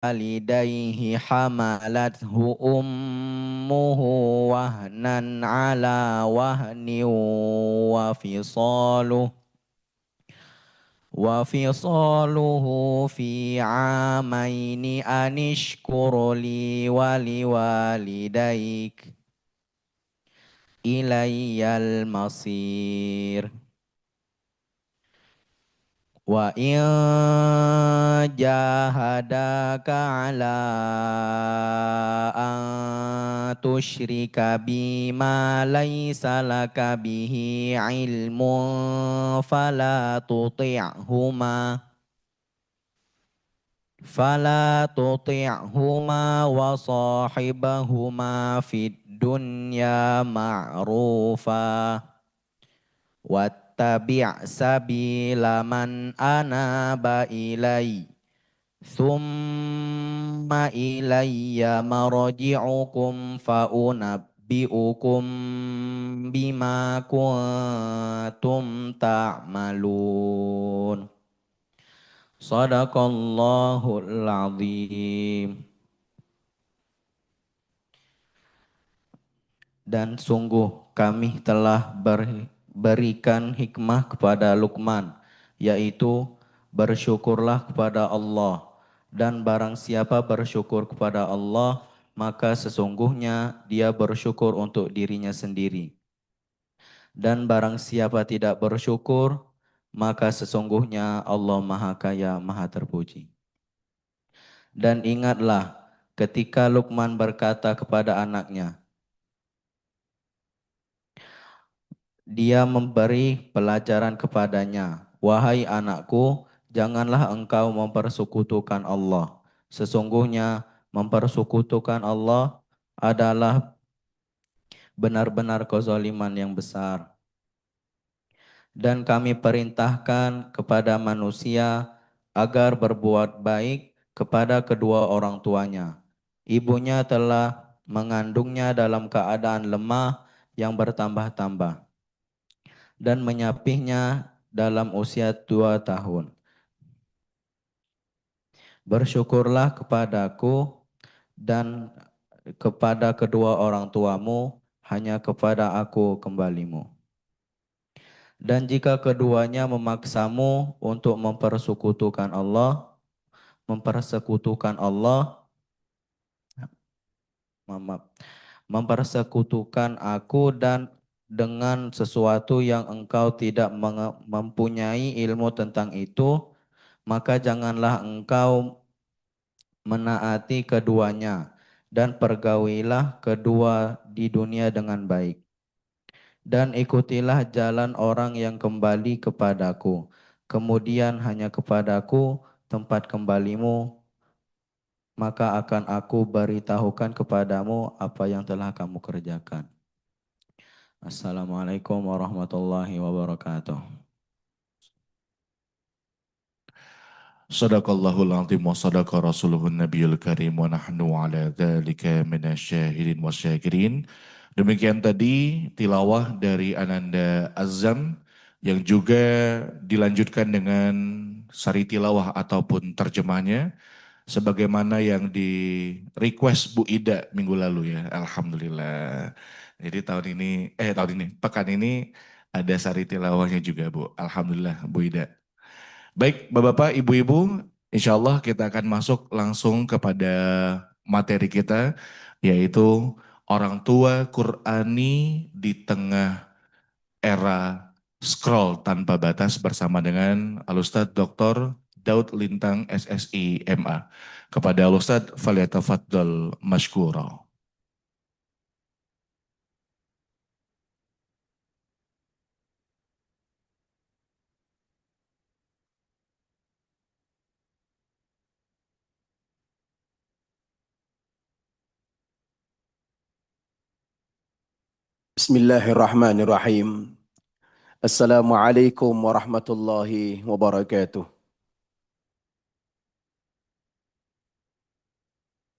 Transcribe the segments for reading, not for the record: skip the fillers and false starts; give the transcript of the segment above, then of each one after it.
والديه حملته أمه وهنا على وهن وفصاله وفصاله في عامين أن اشكر لي ولوالديك إلي المصير وإن جاهداك على أن تشرك بي ما ليس لك به علم فلا تطعهما وصاحبهما في الدنيا معروفا واتبع سبيل من أناب إلي ثم إلي مرجعكم فأنبئكم بما كنتم تعملون صدق الله العظيم. Dan sungguh kami telah berikan hikmah kepada Luqman, yaitu bersyukurlah kepada Allah. Dan barang siapa bersyukur kepada Allah, maka sesungguhnya dia bersyukur untuk dirinya sendiri. Dan barang siapa tidak bersyukur, maka sesungguhnya Allah Maha Kaya, Maha Terpuji. Dan ingatlah ketika Luqman berkata kepada anaknya, dia memberi pelajaran kepadanya, "Wahai anakku, janganlah engkau mempersekutukan Allah. Sesungguhnya mempersekutukan Allah adalah benar-benar kezaliman yang besar. Dan kami perintahkan kepada manusia agar berbuat baik kepada kedua orang tuanya. Ibunya telah mengandungnya dalam keadaan lemah yang bertambah-tambah dan menyapihnya dalam usia 2 tahun. Bersyukurlah kepadaku dan kepada kedua orang tuamu, hanya kepada aku kembalimu. Dan jika keduanya memaksamu untuk mempersekutukan Allah, mempersekutukan aku dan dengan sesuatu yang engkau tidak mempunyai ilmu tentang itu, maka janganlah engkau menaati keduanya dan pergaulilah kedua di dunia dengan baik. Dan ikutilah jalan orang yang kembali kepadaku. Kemudian hanya kepadaku tempat kembalimu, maka akan aku beritahukan kepadamu apa yang telah kamu kerjakan. Assalamualaikum warahmatullahi wabarakatuh. Sadaqallahul azim wa sadaqa rasuluhun nabiyul karim wa nahnu ala dhalika minasyahidin wa syakirin. Demikian tadi tilawah dari Ananda Azam yang juga dilanjutkan dengan sari tilawah ataupun terjemahnya sebagaimana yang di request Bu Ida minggu lalu ya. Alhamdulillah. Jadi pekan ini ada sari tilawahnya juga Bu. Alhamdulillah Bu Ida. Baik, Bapak-Bapak, Ibu-Ibu, insya Allah kita akan masuk langsung kepada materi kita, yaitu orang tua Qurani di tengah era scroll tanpa batas bersama dengan Al-Ustadz Dr. Daud Lintang SSI MA. Kepada Al-Ustadz Falyatafaddal Mashkura. Bismillahirrahmanirrahim. Assalamualaikum warahmatullahi wabarakatuh.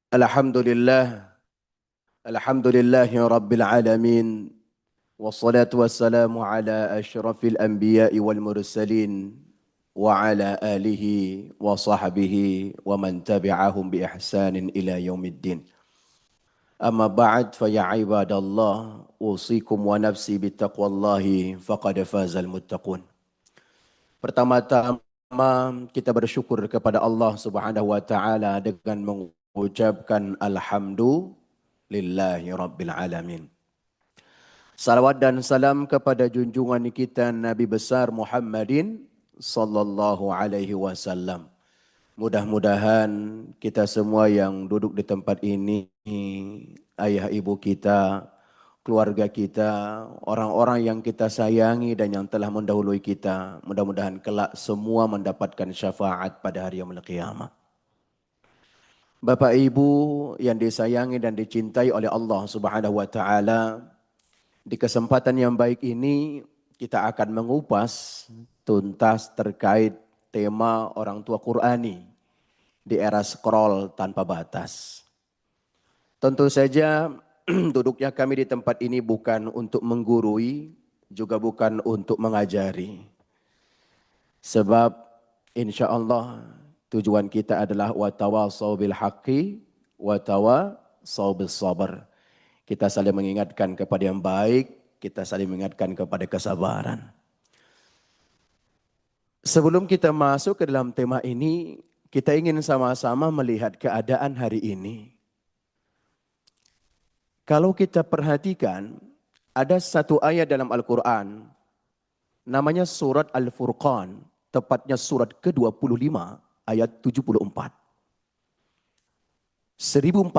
Alhamdulillah, alhamdulillahi rabbil alamin. Wassalatu wassalamu ala ashrafil anbiya'i wal mursalin. وعلى آله وصحبه ومن تبعهم بإحسان إلى يوم الدين. أما بعد فيا عباد الله أوصيكم ونفسي بتقوى الله فقد فاز المتقون. Pertama-tama kita bersyukur kepada Allah Subhanahu wa taala dengan mengucapkan alhamdulillahi rabbil alamin. Salawat dan salam kepada junjungan kita Nabi besar Muhammadin sallallahu alaihi wasallam. Mudah-mudahan kita semua yang duduk di tempat ini, ayah ibu kita, keluarga kita, orang-orang yang kita sayangi dan yang telah mendahului kita, mudah-mudahan kelak semua mendapatkan syafaat pada hari yaumul qiyamah. Bapak Ibu yang disayangi dan dicintai oleh Allah Subhanahu wa taala, di kesempatan yang baik ini kita akan mengupas tuntas terkait tema orang tua Qurani di era scroll tanpa batas. Tentu saja duduknya kami di tempat ini bukan untuk menggurui, juga bukan untuk mengajari. Sebab insya Allah tujuan kita adalah watawasau bil haqqi watawasau bis sabr. Kita saling mengingatkan kepada yang baik, kita saling mengingatkan kepada kesabaran. Sebelum kita masuk ke dalam tema ini, kita ingin sama-sama melihat keadaan hari ini. Kalau kita perhatikan, ada satu ayat dalam Al-Quran, namanya surat Al-Furqan, tepatnya surat ke-25, ayat 74. 1400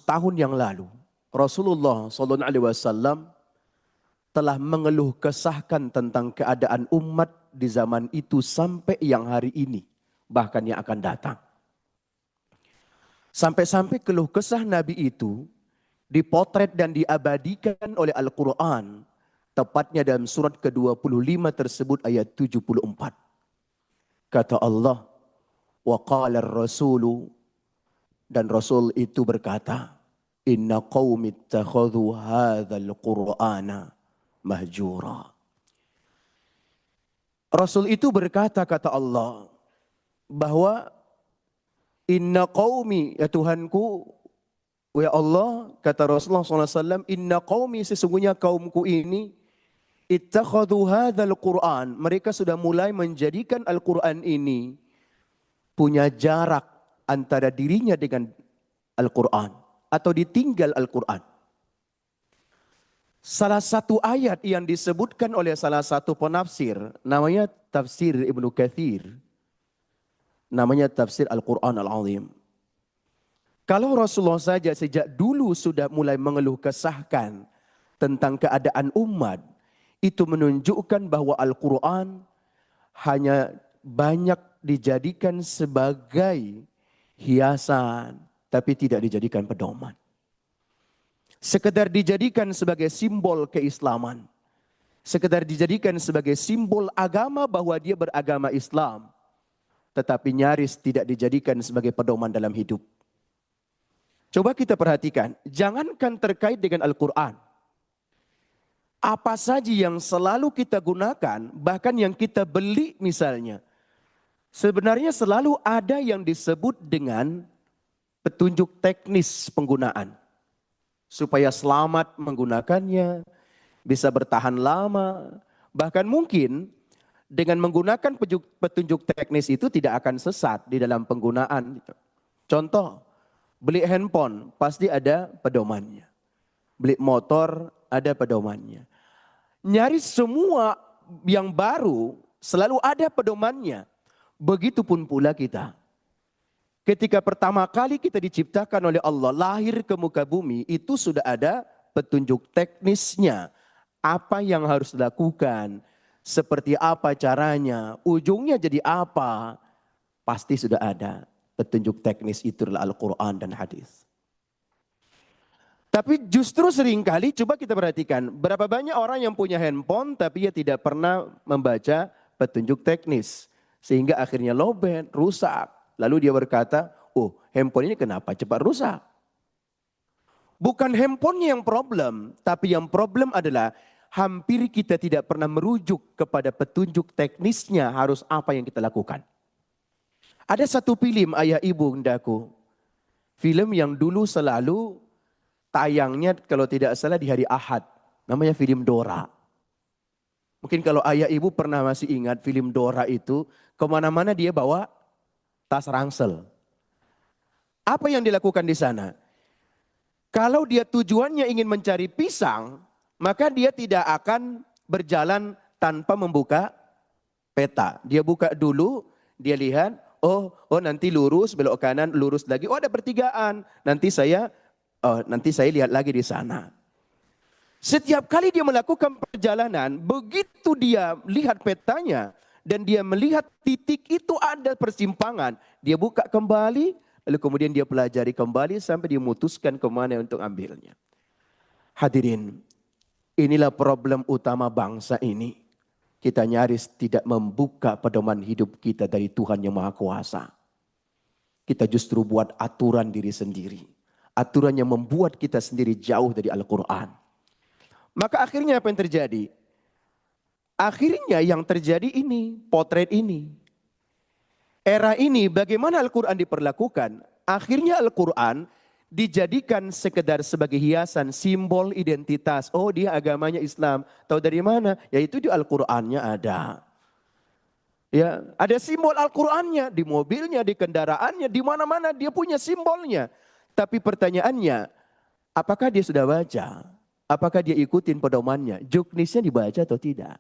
tahun yang lalu, Rasulullah SAW telah mengeluh kesahkan tentang keadaan umat di zaman itu sampai yang hari ini, bahkan yang akan datang. Sampai-sampai keluh kesah Nabi itu dipotret dan diabadikan oleh Al-Quran, tepatnya dalam surat ke-25 tersebut ayat 74. Kata Allah, wa qala ar-rasulu, dan Rasul itu berkata, inna qaumi ittakhadhu hadzal qur'ana mahjura. Rasul itu berkata, kata Allah, bahwa inna qaumi, ya Tuhanku, ya Allah, kata Rasulullah SAW, inna qaumi, sesungguhnya kaumku ini, ittakhadhu hadzal Qur'an, mereka sudah mulai menjadikan Al-Quran ini punya jarak antara dirinya dengan Al-Quran, atau ditinggal Al-Quran. Salah satu ayat yang disebutkan oleh salah satu penafsir, namanya tafsir Ibnu Katsir, namanya tafsir Al-Quran Al-Azim. Kalau Rasulullah saja sejak dulu sudah mulai mengeluh kesahkan tentang keadaan umat, itu menunjukkan bahwa Al-Quran hanya banyak dijadikan sebagai hiasan, tapi tidak dijadikan pedoman. Sekedar dijadikan sebagai simbol keislaman. Sekedar dijadikan sebagai simbol agama bahwa dia beragama Islam. Tetapi nyaris tidak dijadikan sebagai pedoman dalam hidup. Coba kita perhatikan, jangankan terkait dengan Al-Quran. Apa saja yang selalu kita gunakan, bahkan yang kita beli misalnya. Sebenarnya selalu ada yang disebut dengan petunjuk teknis penggunaan. Supaya selamat menggunakannya, bisa bertahan lama. Bahkan mungkin dengan menggunakan petunjuk teknis itu tidak akan sesat di dalam penggunaan. Contoh, beli handphone pasti ada pedomannya. Beli motor ada pedomannya. Nyaris semua yang baru selalu ada pedomannya. Begitupun pula kita. Ketika pertama kali kita diciptakan oleh Allah, lahir ke muka bumi, itu sudah ada petunjuk teknisnya. Apa yang harus dilakukan, seperti apa caranya, ujungnya jadi apa, pasti sudah ada. Petunjuk teknis itu adalah Al-Quran dan hadis. Tapi justru seringkali, coba kita perhatikan, berapa banyak orang yang punya handphone tapi dia tidak pernah membaca petunjuk teknis. Sehingga akhirnya lowbat, rusak. Lalu dia berkata, oh handphone ini kenapa cepat rusak? Bukan handphonenya yang problem, tapi yang problem adalah hampir kita tidak pernah merujuk kepada petunjuk teknisnya harus apa yang kita lakukan. Ada satu film ayah ibu hendaku. Film yang dulu selalu tayangnya kalau tidak salah di hari Ahad. Namanya film Dora. Mungkin kalau ayah ibu pernah masih ingat film Dora itu. Kemana-mana dia bawa tas ransel. Apa yang dilakukan di sana? Kalau dia tujuannya ingin mencari pisang, maka dia tidak akan berjalan tanpa membuka peta. Dia buka dulu, dia lihat, oh nanti lurus, belok kanan, lurus lagi. Oh ada pertigaan, nanti saya lihat lagi di sana. Setiap kali dia melakukan perjalanan, begitu dia lihat petanya dan dia melihat titik itu ada persimpangan, dia buka kembali, lalu kemudian dia pelajari kembali sampai dia memutuskan kemana untuk ambilnya. Hadirin, inilah problem utama bangsa ini. Kita nyaris tidak membuka pedoman hidup kita dari Tuhan yang Maha Kuasa. Kita justru buat aturan diri sendiri. Aturan yang membuat kita sendiri jauh dari Al-Quran. Maka akhirnya apa yang terjadi? Akhirnya yang terjadi ini, potret ini. Era ini bagaimana Al-Quran diperlakukan? Akhirnya Al-Quran dijadikan sekedar sebagai hiasan, simbol identitas. Oh dia agamanya Islam. Tahu dari mana? Yaitu di Al-Qur'annya ada. Ya, ada simbol Al-Qur'annya di mobilnya, di kendaraannya, di mana-mana dia punya simbolnya. Tapi pertanyaannya, apakah dia sudah baca? Apakah dia ikutin pedomannya? Juknisnya dibaca atau tidak?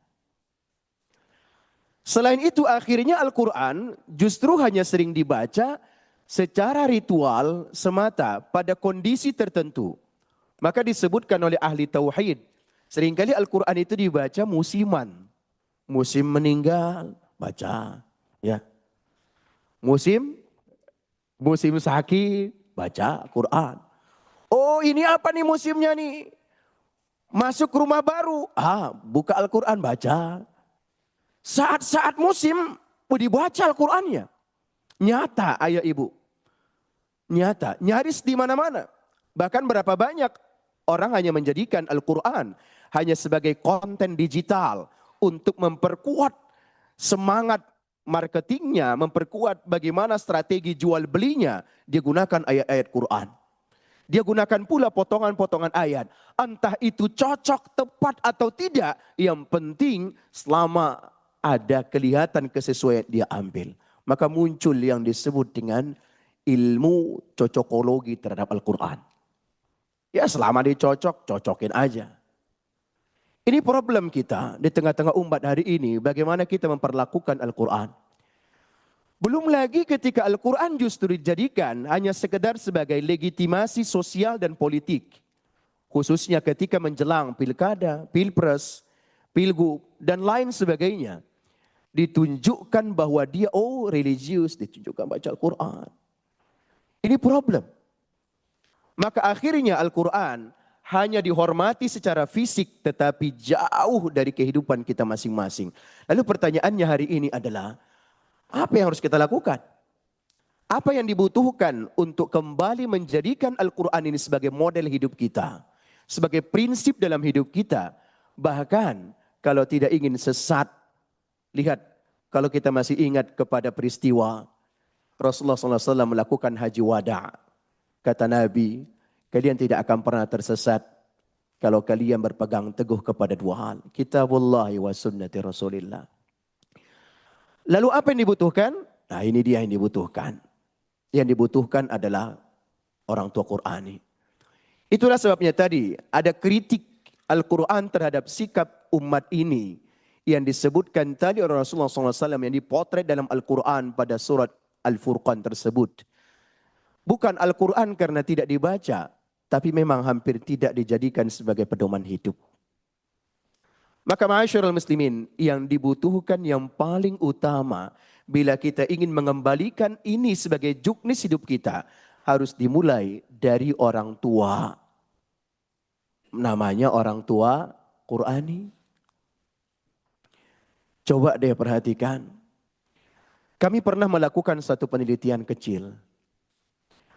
Selain itu akhirnya Al-Quran justru hanya sering dibaca secara ritual semata pada kondisi tertentu. Maka disebutkan oleh ahli tauhid, seringkali Al-Quran itu dibaca musiman. Musim meninggal, baca. Ya. Musim sakit, baca Quran. Oh ini apa nih musimnya nih? Masuk rumah baru, buka Al-Quran, baca. Saat-saat musim, dibaca Al-Qurannya. Nyata ayah ibu. Nyata, nyaris di mana-mana. Bahkan berapa banyak orang hanya menjadikan Al-Quran hanya sebagai konten digital untuk memperkuat semangat marketingnya, memperkuat bagaimana strategi jual belinya. Dia gunakan ayat-ayat Quran. Dia gunakan pula potongan-potongan ayat. Entah itu cocok, tepat atau tidak. Yang penting selama ada kelihatan kesesuaian dia ambil. Maka muncul yang disebut dengan ilmu cocokologi terhadap Al-Quran. Ya selama dicocok, cocokin aja. Ini problem kita di tengah-tengah umat hari ini. Bagaimana kita memperlakukan Al-Quran. Belum lagi ketika Al-Quran justru dijadikan hanya sekedar sebagai legitimasi sosial dan politik. Khususnya ketika menjelang pilkada, pilpres, pilgub, dan lain sebagainya. Ditunjukkan bahwa dia religius, ditunjukkan baca Al-Quran. Ini problem. Maka akhirnya Al-Quran hanya dihormati secara fisik tetapi jauh dari kehidupan kita masing-masing. Lalu pertanyaannya hari ini adalah, apa yang harus kita lakukan? Apa yang dibutuhkan untuk kembali menjadikan Al-Quran ini sebagai model hidup kita? Sebagai prinsip dalam hidup kita. Bahkan kalau tidak ingin sesat, lihat kalau kita masih ingat kepada peristiwa Rasulullah SAW melakukan haji wada'. Kata Nabi, kalian tidak akan pernah tersesat kalau kalian berpegang teguh kepada dua hal. Kitabullahi wa sunnati Rasulillah. Lalu apa yang dibutuhkan? Nah ini dia yang dibutuhkan. Yang dibutuhkan adalah orang tua Qur'ani. Itulah sebabnya tadi ada kritik Al-Quran terhadap sikap umat ini. Yang disebutkan tadi oleh Rasulullah SAW yang dipotret dalam Al-Quran pada surat Al-Furqan tersebut. Bukan Al-Quran karena tidak dibaca. Tapi memang hampir tidak dijadikan sebagai pedoman hidup. Maka ma'asyiral muslimin, yang dibutuhkan yang paling utama bila kita ingin mengembalikan ini sebagai juknis hidup kita, harus dimulai dari orang tua. Namanya orang tua Qur'ani. Coba deh perhatikan. Kami pernah melakukan satu penelitian kecil.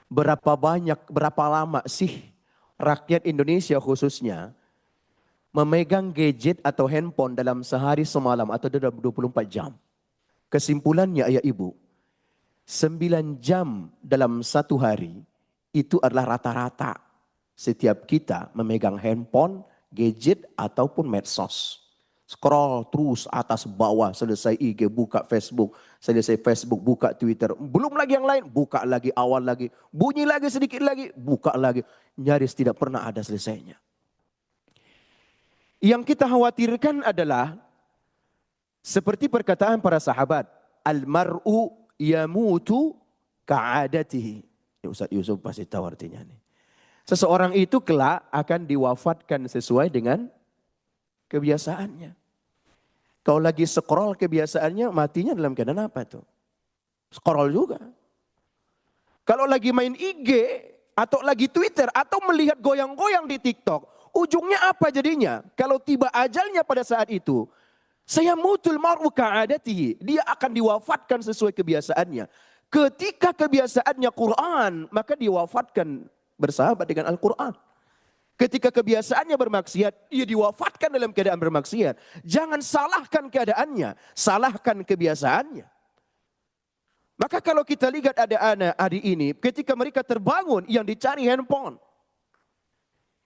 Berapa lama sih rakyat Indonesia khususnya memegang gadget atau handphone dalam sehari semalam atau dalam 24 jam. Kesimpulannya ayah ibu, 9 jam dalam satu hari itu adalah rata-rata setiap kita memegang handphone, gadget ataupun medsos. Scroll terus atas bawah, selesai IG buka Facebook, selesai Facebook buka Twitter, belum lagi yang lain, buka lagi awal lagi, bunyi lagi sedikit lagi, buka lagi, nyaris tidak pernah ada selesainya. Yang kita khawatirkan adalah seperti perkataan para sahabat, al-mar'u yamutu ka'adatihi. Ustaz Yusuf pasti tahu artinya nih. Seseorang itu kelak akan diwafatkan sesuai dengan kebiasaannya. Kalau lagi scroll kebiasaannya, matinya dalam keadaan apa tuh? Scroll juga. Kalau lagi main IG atau lagi Twitter atau melihat goyang-goyang di TikTok, ujungnya apa jadinya? Kalau tiba ajalnya pada saat itu, saya mutul mar'u ka'adatihi. Dia akan diwafatkan sesuai kebiasaannya. Ketika kebiasaannya Quran, maka diwafatkan bersahabat dengan Al-Quran. Ketika kebiasaannya bermaksiat, ia diwafatkan dalam keadaan bermaksiat. Jangan salahkan keadaannya, salahkan kebiasaannya. Maka kalau kita lihat ada anak hari ini, ketika mereka terbangun, yang dicari handphone,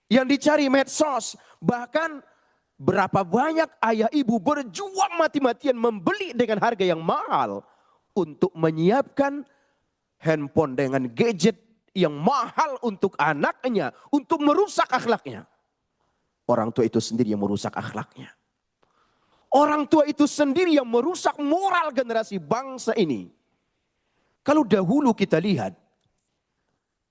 yang dicari medsos, bahkan berapa banyak ayah ibu berjuang mati-matian membeli dengan harga yang mahal untuk menyiapkan handphone dengan gadget yang mahal untuk anaknya, untuk merusak akhlaknya. Orang tua itu sendiri yang merusak akhlaknya. Orang tua itu sendiri yang merusak moral generasi bangsa ini. Kalau dahulu kita lihat,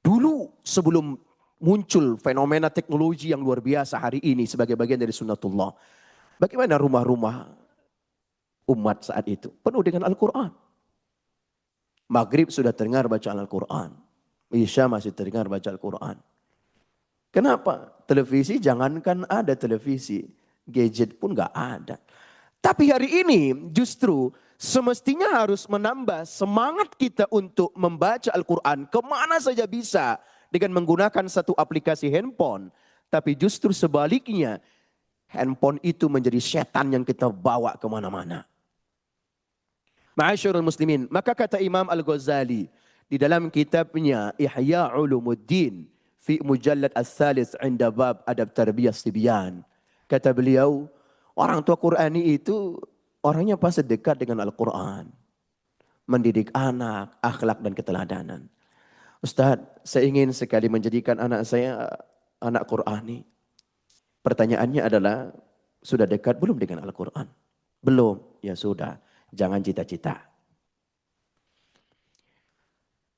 dulu sebelum muncul fenomena teknologi yang luar biasa hari ini sebagai bagian dari sunnatullah. Bagaimana rumah-rumah umat saat itu? Penuh dengan Al-Quran. Maghrib sudah terdengar bacaan Al-Quran. Isya masih terdengar baca Al-Quran. Kenapa? Televisi, jangankan ada televisi, gadget pun gak ada. Tapi hari ini justru semestinya harus menambah semangat kita untuk membaca Al-Quran kemana saja bisa dengan menggunakan satu aplikasi handphone. Tapi justru sebaliknya, handphone itu menjadi setan yang kita bawa kemana-mana. Ma'asyarul muslimin, maka kata Imam Al-Ghazali, di dalam kitabnya Ihya Ulumuddin fi Mujallad Al-Thalith inda bab adab tarbiyah sibyan. Kata beliau, orang tua Qurani itu orangnya pasti dekat dengan Al-Quran. Mendidik anak, akhlak dan keteladanan. Ustaz, saya ingin sekali menjadikan anak saya anak Qurani. Pertanyaannya adalah, sudah dekat belum dengan Al-Quran? Belum, ya sudah, jangan cita-cita.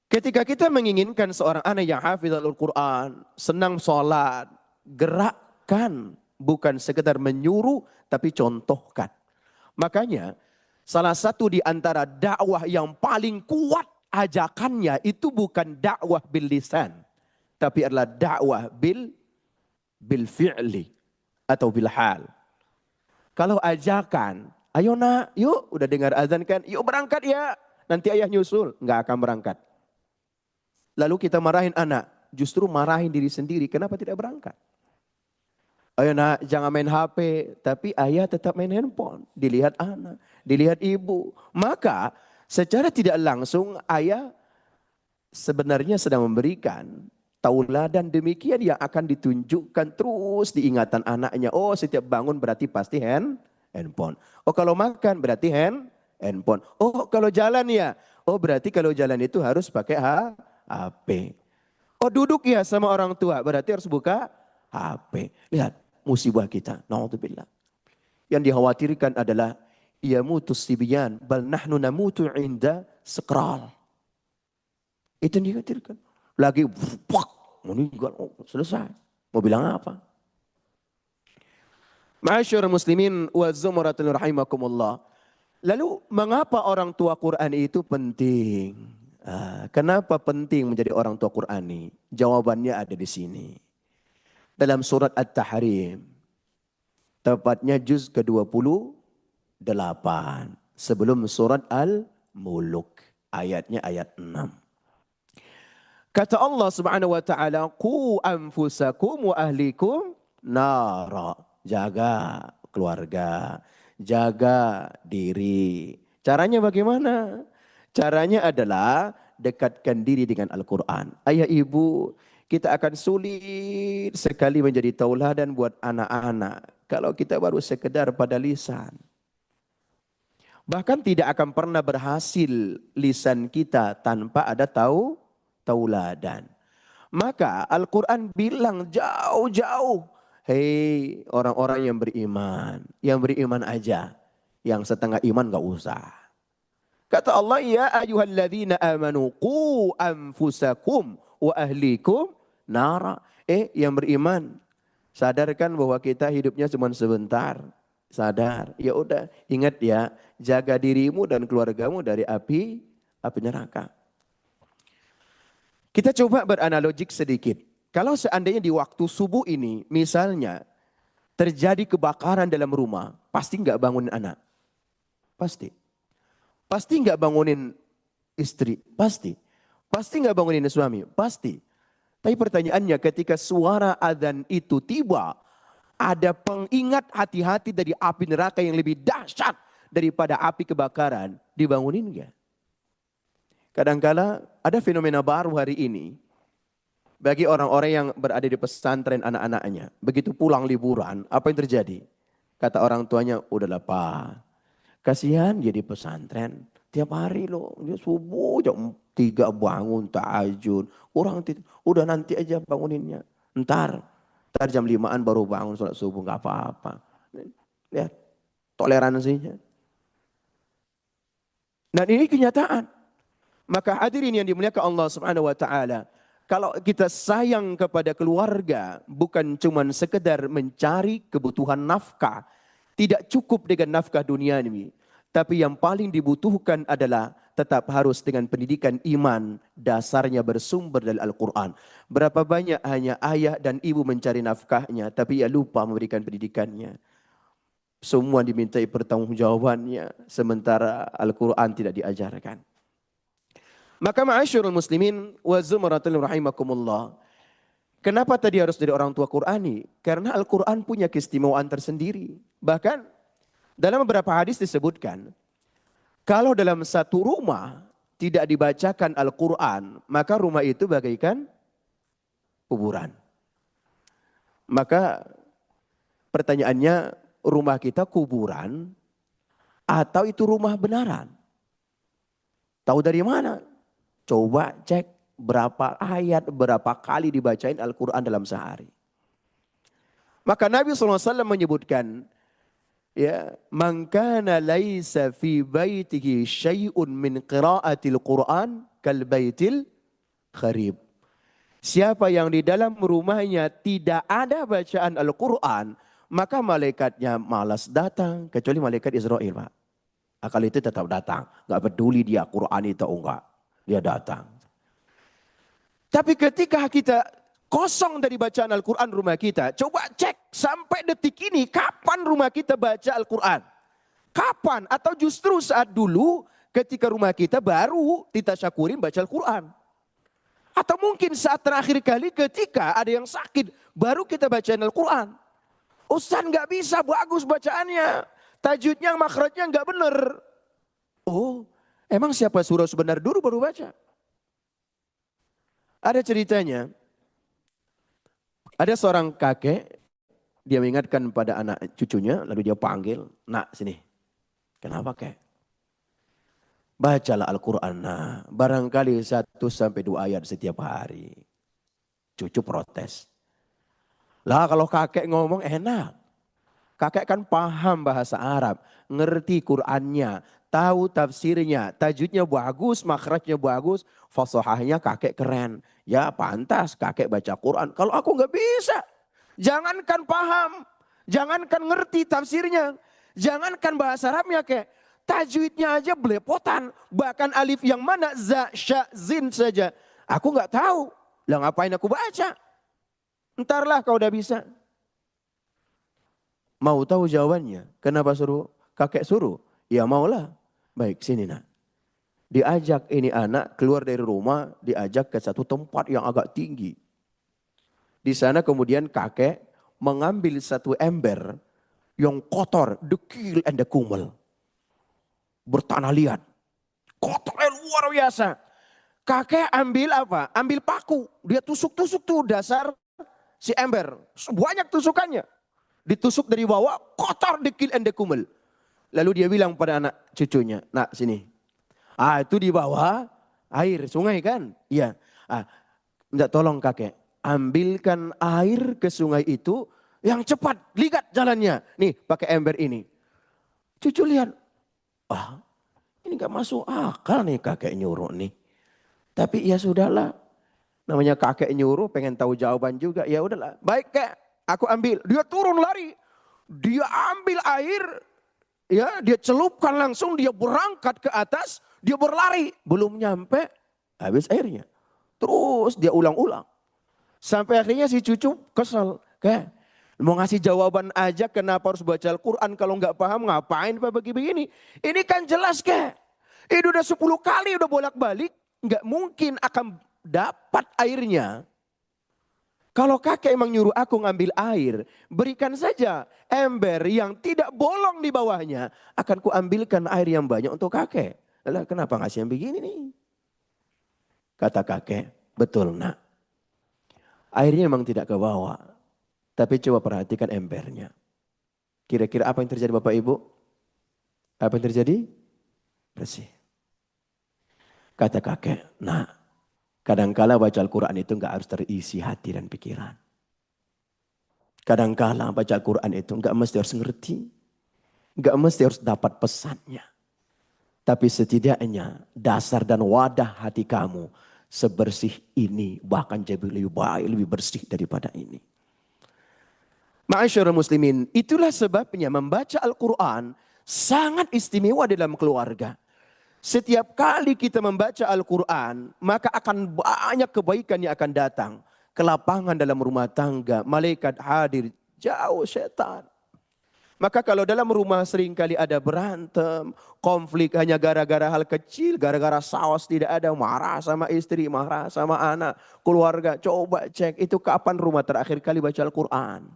Ketika kita menginginkan seorang anak yang hafizul Quran, senang sholat, gerakkan, bukan sekedar menyuruh, tapi contohkan. Makanya salah satu di antara dakwah yang paling kuat ajakannya itu bukan dakwah bil lisan, tapi adalah dakwah bil fi'li atau bil hal. Kalau ajakan, ayo nak, yuk udah dengar azan kan, yuk berangkat ya, nanti ayah nyusul, nggak akan berangkat. Lalu kita marahin anak, justru marahin diri sendiri, kenapa tidak berangkat? Ayo nak, jangan main HP, tapi ayah tetap main handphone. Dilihat anak, dilihat ibu. Maka secara tidak langsung ayah sebenarnya sedang memberikan tauladan demikian yang akan ditunjukkan terus di ingatan anaknya. Oh, setiap bangun berarti pasti handphone. Oh, kalau makan berarti handphone. Oh, kalau jalan ya. Oh, berarti kalau jalan itu harus pakai HP. Oh, duduk ya sama orang tua, berarti harus buka HP. Lihat musibah kita. Na'udzubillah. Yang dikhawatirkan adalah yamutus sibyan bal nahnu namutu inda scroll. Itu yang dikhawatirkan. Lagi meninggal, selesai. Mau bilang apa? Ma'asyarul muslimin wa zumratul rahimakumullah. Lalu mengapa orang tua Quran itu penting? Kenapa penting menjadi orang tua Qurani? Jawabannya ada di sini. Dalam surat At-Tahrim, tepatnya juz ke-28, sebelum surat Al-Muluk, ayatnya ayat 6. Kata Allah Subhanahu wa taala, "Qu anfusakum wa ahlikum nara." jaga keluarga, jaga diri. Caranya bagaimana? Caranya adalah dekatkan diri dengan Al-Quran. Ayah ibu, kita akan sulit sekali menjadi tauladan buat anak-anak kalau kita baru sekedar pada lisan. Bahkan tidak akan pernah berhasil lisan kita tanpa ada tauladan. Maka Al-Quran bilang jauh-jauh, hei orang-orang yang beriman aja. Yang setengah iman gak usah. Kata Allah, ya ayyuhalladzina amanu qu anfusakum wa ahlikum nara. Yang beriman, sadarkan bahwa kita hidupnya cuma sebentar. Sadar, ya udah, ingat ya, jaga dirimu dan keluargamu dari api neraka. Kita coba beranalogik sedikit. Kalau seandainya di waktu subuh ini, misalnya terjadi kebakaran dalam rumah, pasti nggak bangunin anak, pasti nggak bangunin istri, pasti nggak bangunin suami, pasti. Tapi pertanyaannya, ketika suara adzan itu tiba, ada pengingat hati-hati dari api neraka yang lebih dahsyat daripada api kebakaran, dibangunin enggak? Kadangkala ada fenomena baru hari ini bagi orang-orang yang berada di pesantren anak-anaknya. Begitu pulang liburan, apa yang terjadi? Kata orang tuanya, udahlah Pak, kasihan jadi pesantren. Tiap hari loh, dia subuh jam 3 bangun tahajud. Udah nanti aja banguninnya. Ntar jam 5-an baru bangun sholat subuh, nggak apa-apa. Lihat toleransinya. Dan ini kenyataan. Maka hadirin yang dimuliakan Allah Subhanahu wa taala, kalau kita sayang kepada keluarga, bukan cuma sekedar mencari kebutuhan nafkah, tidak cukup dengan nafkah dunia ini, tapi yang paling dibutuhkan adalah tetap harus dengan pendidikan iman, dasarnya bersumber dari Al-Quran. Berapa banyak hanya ayah dan ibu mencari nafkahnya, tapi ia lupa memberikan pendidikannya. Semua dimintai pertanggungjawabannya, sementara Al-Quran tidak diajarkan. Maka ma'asyurul muslimin wa zumaratul rahimakumullah. Kenapa tadi harus dari orang tua Qurani? Karena Al-Quran punya keistimewaan tersendiri. Bahkan dalam beberapa hadis disebutkan, kalau dalam satu rumah tidak dibacakan Al-Quran, maka rumah itu bagaikan kuburan. Maka pertanyaannya, rumah kita kuburan atau itu rumah benaran? Tahu dari mana? Coba cek berapa ayat, berapa kali dibacain Al-Quran dalam sehari. Maka Nabi SAW menyebutkan, ya, man kana laisa fi baitihi syai'un min qiraatil Qur'an kal baitil kharib. Siapa yang di dalam rumahnya tidak ada bacaan Al-Quran, maka malaikatnya malas datang, kecuali malaikat Israel, Pak. Akal itu tetap datang, enggak peduli dia Quran itu enggak, dia datang. Tapi ketika kita kosong dari bacaan Al-Quran rumah kita, coba cek sampai detik ini kapan rumah kita baca Al-Quran? Kapan? Atau justru saat dulu ketika rumah kita baru ditasyakurin baca Al-Quran? Atau mungkin saat terakhir kali ketika ada yang sakit baru kita bacain Al-Quran? Ustaz nggak bisa bagus bacaannya, tajwidnya makhrajnya nggak benar. Oh, emang siapa suruh sebenar dulu baru baca? Ada ceritanya. Ada seorang kakek, dia mengingatkan pada anak cucunya, lalu dia panggil, nak sini. Kenapa kek? Bacalah Al-Quran, nah, barangkali 1-2 ayat setiap hari. Cucu protes. Lah kalau kakek ngomong enak. Kakek kan paham bahasa Arab, ngerti Qurannya, tahu tafsirnya, tajwidnya bagus, makhrajnya bagus, fasahahnya kakek keren. Ya pantas kakek baca Quran. Kalau aku nggak bisa, jangankan paham, jangankan ngerti tafsirnya, jangankan bahasa Arabnya kek, tajwidnya aja belepotan, bahkan alif yang mana za, sya, zin saja, aku nggak tahu. Lah ngapain aku baca? Entarlah kau udah bisa. Mau tahu jawabannya? Kenapa suruh kakek suruh? Ya maulah. Baik sini nak. Diajak ini anak keluar dari rumah, diajak ke satu tempat yang agak tinggi. Di sana kemudian kakek mengambil satu ember yang kotor, dekil and kumel. Bertanah liat. Kotornya luar biasa. Kakek ambil apa? Ambil paku. Dia tusuk-tusuk tuh dasar si ember. Banyak tusukannya. Ditusuk dari bawah, kotor, dekil and kumel. Lalu dia bilang pada anak cucunya, nak sini. Itu di bawah air sungai kan? Iya. Minta tolong kakek, ambilkan air ke sungai itu yang cepat, lihat jalannya. Nih pakai ember ini. Cucu lihat, ini gak masuk akal nih kakek nyuruh nih. Tapi ya sudahlah, namanya kakek nyuruh pengen tahu jawaban juga. Ya udahlah, baik kek, aku ambil. Dia turun lari, dia ambil air, ya dia celupkan langsung, dia berangkat ke atas, dia berlari. Belum nyampe, habis airnya. Terus dia ulang-ulang. Sampai akhirnya si cucu kesel. Kayak mau ngasih jawaban aja kenapa harus baca Al-Quran. Kalau nggak paham ngapain Pak begini. Ini kan jelas kayak. Itu udah 10 kali udah bolak-balik. Nggak mungkin akan dapat airnya. Kalau kakek emang nyuruh aku ngambil air. Berikan saja ember yang tidak bolong di bawahnya. Akan kuambilkan air yang banyak untuk kakek. Lah kenapa ngasih yang begini nih? Kata kakek, betul nak. Airnya memang tidak ke bawah. Tapi coba perhatikan embernya. Kira-kira apa yang terjadi Bapak Ibu? Apa yang terjadi? Bersih. Kata kakek, nah kadangkala baca Al-Quran itu enggak harus terisi hati dan pikiran. Kadangkala baca Al-Quran itu enggak mesti harus ngerti. Enggak mesti harus dapat pesannya. Tapi setidaknya dasar dan wadah hati kamu sebersih ini. Bahkan jadi lebih baik, lebih bersih daripada ini. Ma'asyarul muslimin, itulah sebabnya membaca Al-Quran sangat istimewa dalam keluarga. Setiap kali kita membaca Al-Quran, maka akan banyak kebaikan yang akan datang. Ke lapangan dalam rumah tangga, malaikat hadir, jauh setan. Maka kalau dalam rumah seringkali ada berantem, konflik hanya gara-gara hal kecil, gara-gara saus tidak ada, marah sama istri, marah sama anak, keluarga, coba cek itu kapan rumah terakhir kali baca Al-Quran.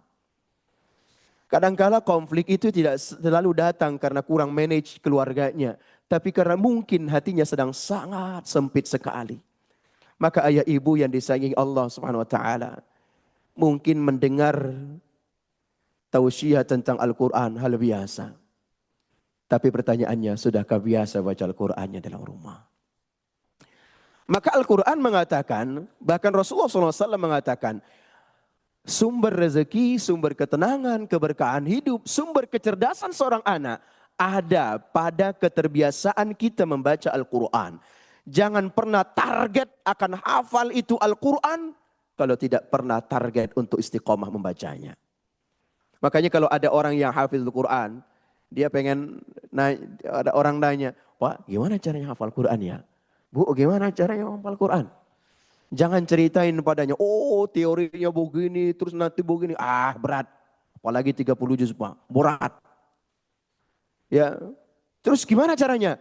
Kadangkala konflik itu tidak selalu datang karena kurang manage keluarganya, tapi karena mungkin hatinya sedang sangat sempit sekali. Maka ayah ibu yang disayangi Allah Subhanahu wa taala mungkin mendengar tausiah tentang Al-Quran hal biasa. Tapi pertanyaannya, sudahkah biasa baca Al-Qurannya dalam rumah? Maka Al-Quran mengatakan, bahkan Rasulullah SAW mengatakan, sumber rezeki, sumber ketenangan, keberkahan hidup, sumber kecerdasan seorang anak ada pada keterbiasaan kita membaca Al-Quran. Jangan pernah target akan hafal itu Al-Quran kalau tidak pernah target untuk istiqomah membacanya. Makanya kalau ada orang yang hafal Al-Quran, dia pengen, ada orang nanya, Pak gimana caranya hafal Quran ya? Bu gimana caranya hafal Quran? Jangan ceritain padanya, oh teorinya begini, terus nanti begini. Berat, apalagi 30 juz Pak, berat. Ya, terus gimana caranya?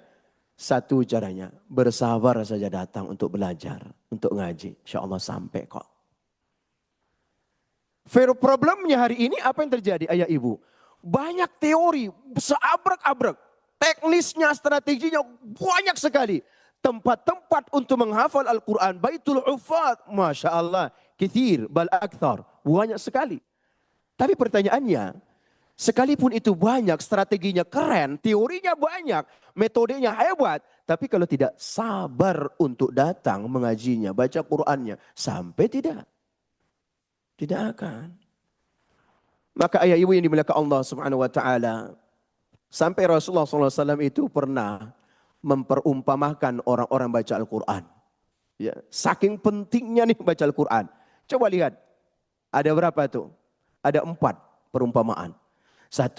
Satu caranya, bersabar saja datang untuk belajar, untuk ngaji. Insya Allah sampai kok. Problemnya hari ini apa yang terjadi ayah ibu? Banyak teori, seabrek-abrek. Teknisnya, strateginya banyak sekali. Tempat-tempat untuk menghafal Al-Quran. Baitul Ufat, Masya Allah. Kithir, bal akthar. Banyak sekali. Tapi pertanyaannya, sekalipun itu banyak, strateginya keren, teorinya banyak, metodenya hebat. Tapi kalau tidak sabar untuk datang mengajinya, baca Qurannya, sampai tidak? Tidak akan. Maka ayah ibu yang dimuliakan Allah Subhanahu wa taala, sampai Rasulullah SAW itu pernah memperumpamakan orang-orang baca Al-Quran. Ya, saking pentingnya nih baca Al-Quran. Coba lihat, ada berapa tuh? Ada 4 perumpamaan. 1,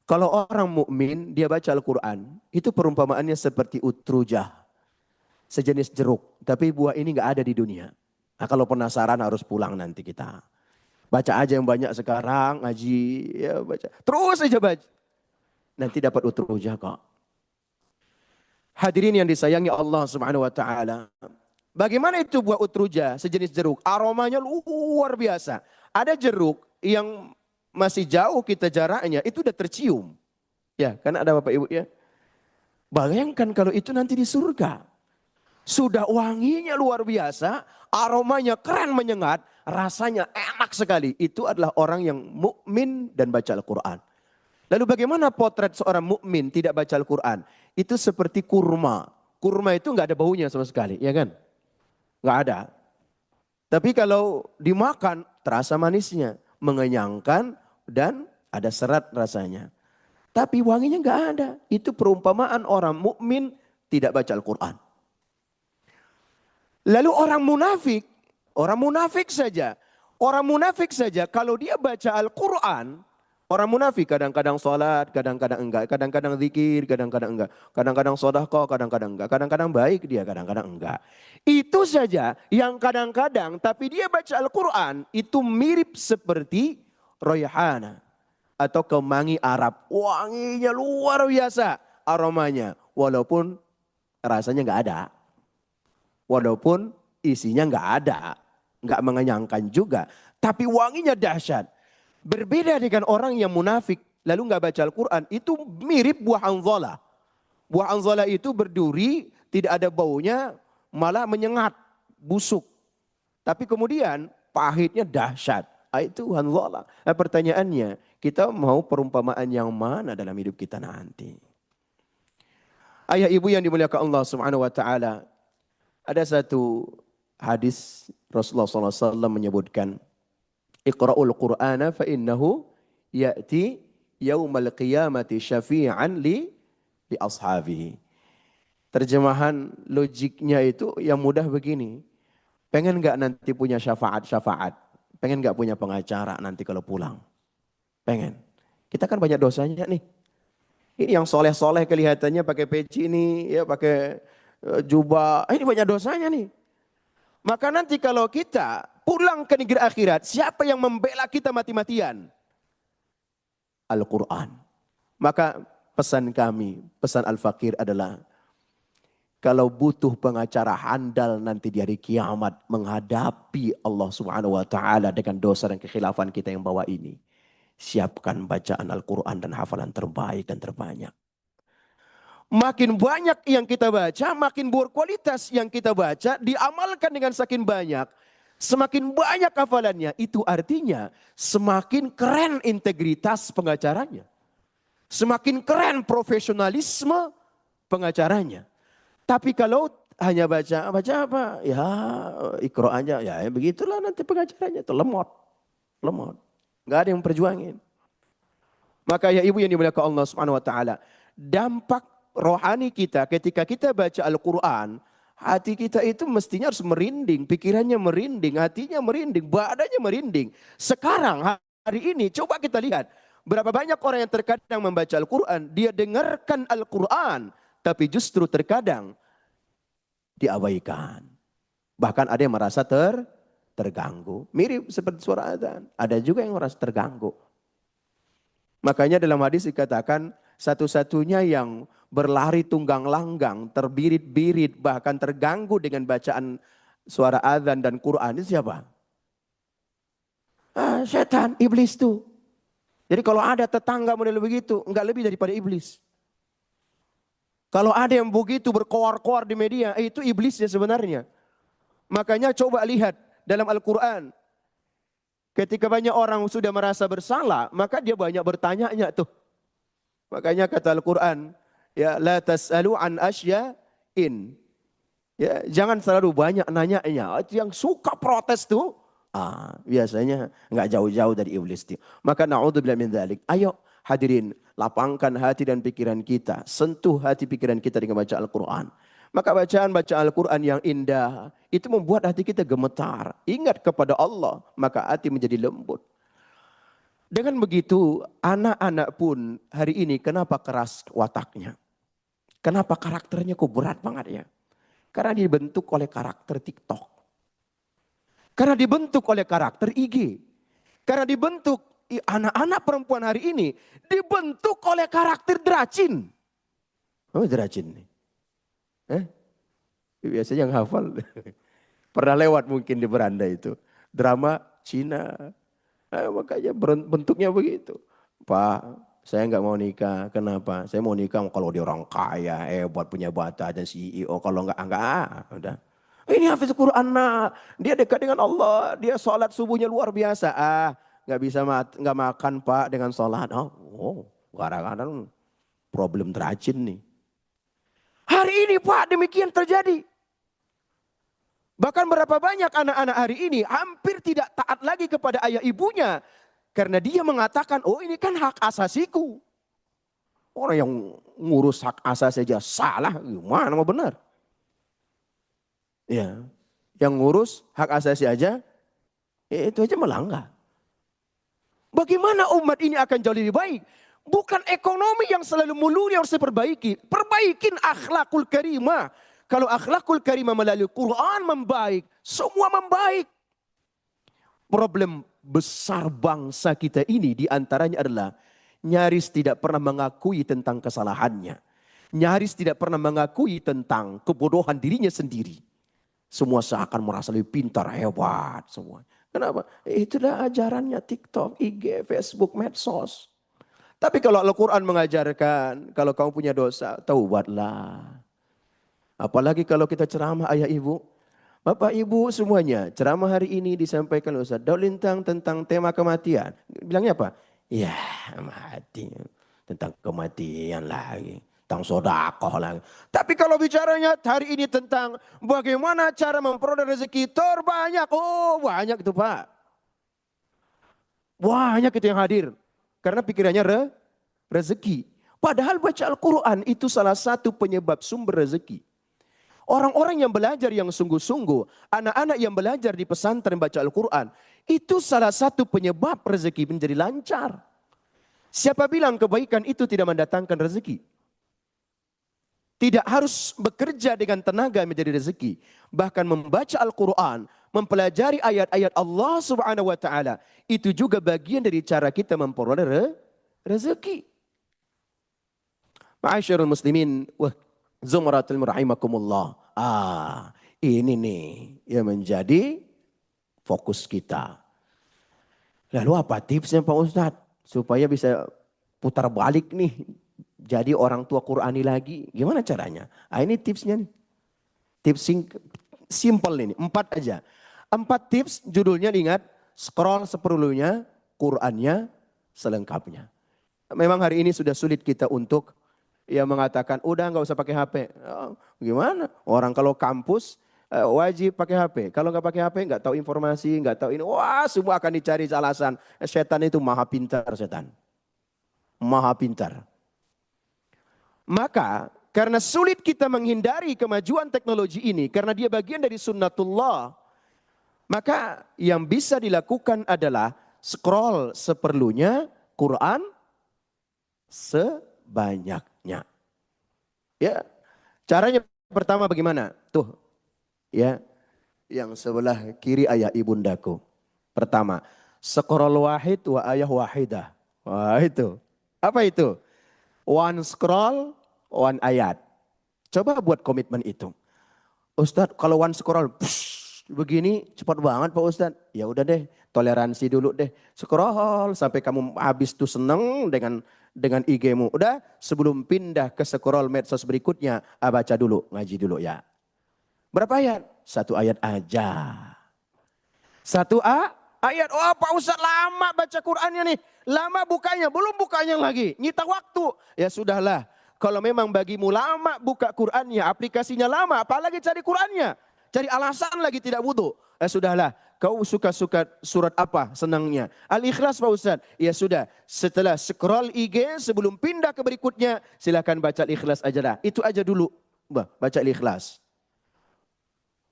kalau orang mukmin dia baca Al-Quran, itu perumpamaannya seperti utrujah, sejenis jeruk, tapi buah ini nggak ada di dunia. Nah, kalau penasaran harus pulang nanti kita. Baca aja yang banyak sekarang, ngaji, ya baca. Terus aja baca. Nanti dapat utrujah kok. Hadirin yang disayangi Allah Subhanahu wa taala. Bagaimana itu buah utrujah, sejenis jeruk? Aromanya luar biasa. Ada jeruk yang masih jauh kita jaraknya itu udah tercium. Ya, karena ada Bapak Ibu ya. Bayangkan kalau itu nanti di surga. Sudah wanginya luar biasa, aromanya keren menyengat, rasanya enak sekali. Itu adalah orang yang mukmin dan baca Al-Quran. Lalu bagaimana potret seorang mukmin tidak baca Al-Quran? Itu seperti kurma. Kurma itu nggak ada baunya sama sekali, ya kan? Nggak ada. Tapi kalau dimakan terasa manisnya, mengenyangkan dan ada serat rasanya. Tapi wanginya nggak ada. Itu perumpamaan orang mukmin tidak baca Al-Quran. Lalu orang munafik saja kalau dia baca Al-Quran, orang munafik kadang-kadang sholat, kadang-kadang enggak, kadang-kadang zikir, kadang-kadang enggak, kadang-kadang sedekah, kadang-kadang enggak, kadang-kadang baik dia, kadang-kadang enggak. Itu saja yang kadang-kadang, tapi dia baca Al-Quran itu mirip seperti royhana atau kemangi Arab, wanginya luar biasa aromanya, walaupun rasanya enggak ada. Walaupun isinya nggak ada, nggak mengenyangkan juga. Tapi wanginya dahsyat. Berbeda dengan orang yang munafik, lalu nggak baca Al-Quran. Itu mirip buah anzola. Buah anzola itu berduri, tidak ada baunya, malah menyengat, busuk. Tapi kemudian pahitnya dahsyat. Itu anzola. Nah, pertanyaannya, kita mau perumpamaan yang mana dalam hidup kita nanti? Ayah ibu yang dimuliakan Allah Subhanahu wa taala, ada satu hadis Rasulullah SAW menyebutkan, Iqra'ul Qur'ana fa innahu ya'ti yaumal qiyamati syafi'an li ashabihi. Terjemahan logiknya itu yang mudah begini. Pengen nggak nanti punya syafaat-syafaat? Pengen nggak punya pengacara nanti kalau pulang? Pengen. Kita kan banyak dosanya nih. Ini yang soleh-soleh kelihatannya pakai peci ini, ya pakai jubah, ini banyak dosanya nih. Maka nanti kalau kita pulang ke negeri akhirat, siapa yang membela kita mati-matian? Al-Quran. Maka pesan kami, pesan Al-Fakir adalah, kalau butuh pengacara handal nanti di hari kiamat menghadapi Allah Subhanahu wa taala dengan dosa dan kekhilafan kita yang bawa ini, siapkan bacaan Al-Quran dan hafalan terbaik dan terbanyak. Makin banyak yang kita baca, makin berkualitas yang kita baca, diamalkan dengan saking banyak, semakin banyak hafalannya. Itu artinya semakin keren integritas pengacaranya. Semakin keren profesionalisme pengacaranya. Tapi kalau hanya baca apa? Ya ikro aja, ya begitulah nanti pengacaranya itu lemot. Gak ada yang perjuangin. Maka ya ibu yang dimuliakan Allah Subhanahu wa taala, dampak rohani kita ketika kita baca Al-Quran, hati kita itu mestinya harus merinding, pikirannya merinding, hatinya merinding, badannya merinding. Sekarang hari ini coba kita lihat, berapa banyak orang yang terkadang membaca Al-Quran, dia dengarkan Al-Quran, tapi justru terkadang diabaikan. Bahkan ada yang merasa terganggu. Mirip seperti suara azan. Ada juga yang merasa terganggu. Makanya dalam hadis dikatakan, satu-satunya yang berlari tunggang langgang, terbirit-birit, bahkan terganggu dengan bacaan suara azan dan Quran, itu siapa? Setan, iblis tuh. Jadi kalau ada tetangga model begitu, enggak lebih daripada iblis. Kalau ada yang begitu berkoar-koar di media, itu iblisnya sebenarnya. Makanya coba lihat dalam Al-Quran. Ketika banyak orang sudah merasa bersalah, maka dia banyak bertanya-nya tuh. Makanya kata Al-Quran, ya la tas'alu an asya'in. Ya, jangan selalu banyak nanya-nya. Yang suka protes tuh, biasanya nggak jauh-jauh dari iblis tuh. Maka na'udzubillah min dzalik. Ayo hadirin, lapangkan hati dan pikiran kita, sentuh hati pikiran kita dengan baca Al-Quran. Maka bacaan Al-Quran yang indah, itu membuat hati kita gemetar. Ingat kepada Allah, maka hati menjadi lembut. Dengan begitu, anak-anak pun hari ini kenapa keras wataknya? Kenapa karakternya kok berat banget ya? Karena dibentuk oleh karakter TikTok. Karena dibentuk oleh karakter IG. Karena dibentuk anak-anak perempuan hari ini dibentuk oleh karakter Dracin. Oh, Dracin nih. Biasanya yang hafal. Pernah lewat mungkin di beranda itu. Drama Cina. Makanya bentuknya begitu. Pak, saya nggak mau nikah. Kenapa? Saya mau nikah kalau dia orang kaya, hebat, punya bata dan CEO. Kalau enggak, udah. Ini hafiz Quran, nak. Dia dekat dengan Allah. Dia sholat subuhnya luar biasa. Nggak bisa nggak makan Pak dengan sholat. Kadang-kadang problem terajin nih. Hari ini Pak demikian terjadi. Bahkan berapa banyak anak-anak hari ini hampir tidak taat lagi kepada ayah ibunya. Karena dia mengatakan, oh ini kan hak asasiku. Orang yang ngurus hak asasi saja salah, gimana mau benar? Ya, yang ngurus hak asasi aja, itu aja melanggar. Bagaimana umat ini akan jauh lebih baik? Bukan ekonomi yang selalu melulu yang harus diperbaiki. Perbaikin akhlakul karimah. Kalau akhlakul karimah melalui Quran membaik, semua membaik. Problem besar bangsa kita ini diantaranya adalah nyaris tidak pernah mengakui tentang kesalahannya. Nyaris tidak pernah mengakui tentang kebodohan dirinya sendiri. Semua seakan merasa lebih pintar, hebat semua. Kenapa? Itulah ajarannya TikTok, IG, Facebook, medsos. Tapi kalau Al-Quran mengajarkan, kalau kamu punya dosa, taubatlah. Apalagi kalau kita ceramah ayah ibu. Bapak ibu semuanya, ceramah hari ini disampaikan oleh Ustaz Daud Lintang tentang tema kematian. Bilangnya apa? Ya mati, tentang kematian lagi. Tentang sodakoh lagi. Tapi kalau bicaranya hari ini tentang bagaimana cara memperoleh rezeki terbanyak. Oh banyak itu Pak. Banyak itu yang hadir. Karena pikirannya rezeki. Padahal baca Al-Quran itu salah satu penyebab sumber rezeki. Orang-orang yang belajar yang sungguh-sungguh, anak-anak yang belajar di pesantren baca Al-Quran, itu salah satu penyebab rezeki menjadi lancar. Siapa bilang kebaikan itu tidak mendatangkan rezeki? Tidak harus bekerja dengan tenaga menjadi rezeki. Bahkan membaca Al-Quran, mempelajari ayat-ayat Allah Subhanahu wa Ta'ala, itu juga bagian dari cara kita memperoleh rezeki. Ma'asyarul muslimin, zumratul rahimakumullah. Ini nih yang menjadi fokus kita. Lalu apa tipsnya Pak Ustadz? Supaya bisa putar balik nih. Jadi orang tua Qurani lagi. Gimana caranya? Ini tipsnya nih. Tips simple ini. 4 aja. 4 tips judulnya ingat. Scroll seperlunya. Qur'annya selengkapnya. Memang hari ini sudah sulit kita untuk mengatakan udah nggak usah pakai HP. Gimana? Orang kalau kampus wajib pakai HP. Kalau nggak pakai HP nggak tahu informasi, nggak tahu ini. Wah semua akan dicari alasan. Setan itu maha pintar setan. Maha pintar. Maka karena sulit kita menghindari kemajuan teknologi ini. Karena dia bagian dari sunnatullah. Maka yang bisa dilakukan adalah scroll seperlunya, Quran sebanyaknya. Ya, caranya pertama bagaimana? Tuh, ya, yang sebelah kiri ayah ibundaku. Pertama, scroll wahid wa ayah wahidah. Wah itu, apa itu? One scroll, one ayat. Coba buat komitmen itu. Ustadz, kalau one scroll, begini cepat banget Pak Ustadz. Ya udah deh, toleransi dulu deh. Scroll sampai kamu habis tuh seneng dengan IG-mu. Udah sebelum pindah ke scroll medsos berikutnya, baca dulu, ngaji dulu ya. Berapa ayat? 1 ayat aja. 1 ayat. Oh Pak Ustadz lama baca Qur'annya nih. Lama bukanya, belum bukanya lagi. Nyita waktu. Ya sudahlah. Kalau memang bagimu lama buka Qur'annya, aplikasinya lama, apalagi cari Qur'annya. Cari alasan lagi tidak wudu. Ya sudahlah. Kau suka-suka surat apa senangnya? Al-Ikhlas Pak Ustadz. Ya sudah, setelah scroll IG sebelum pindah ke berikutnya, silakan baca Al-Ikhlas aja dah. Itu aja dulu, baca Al-Ikhlas.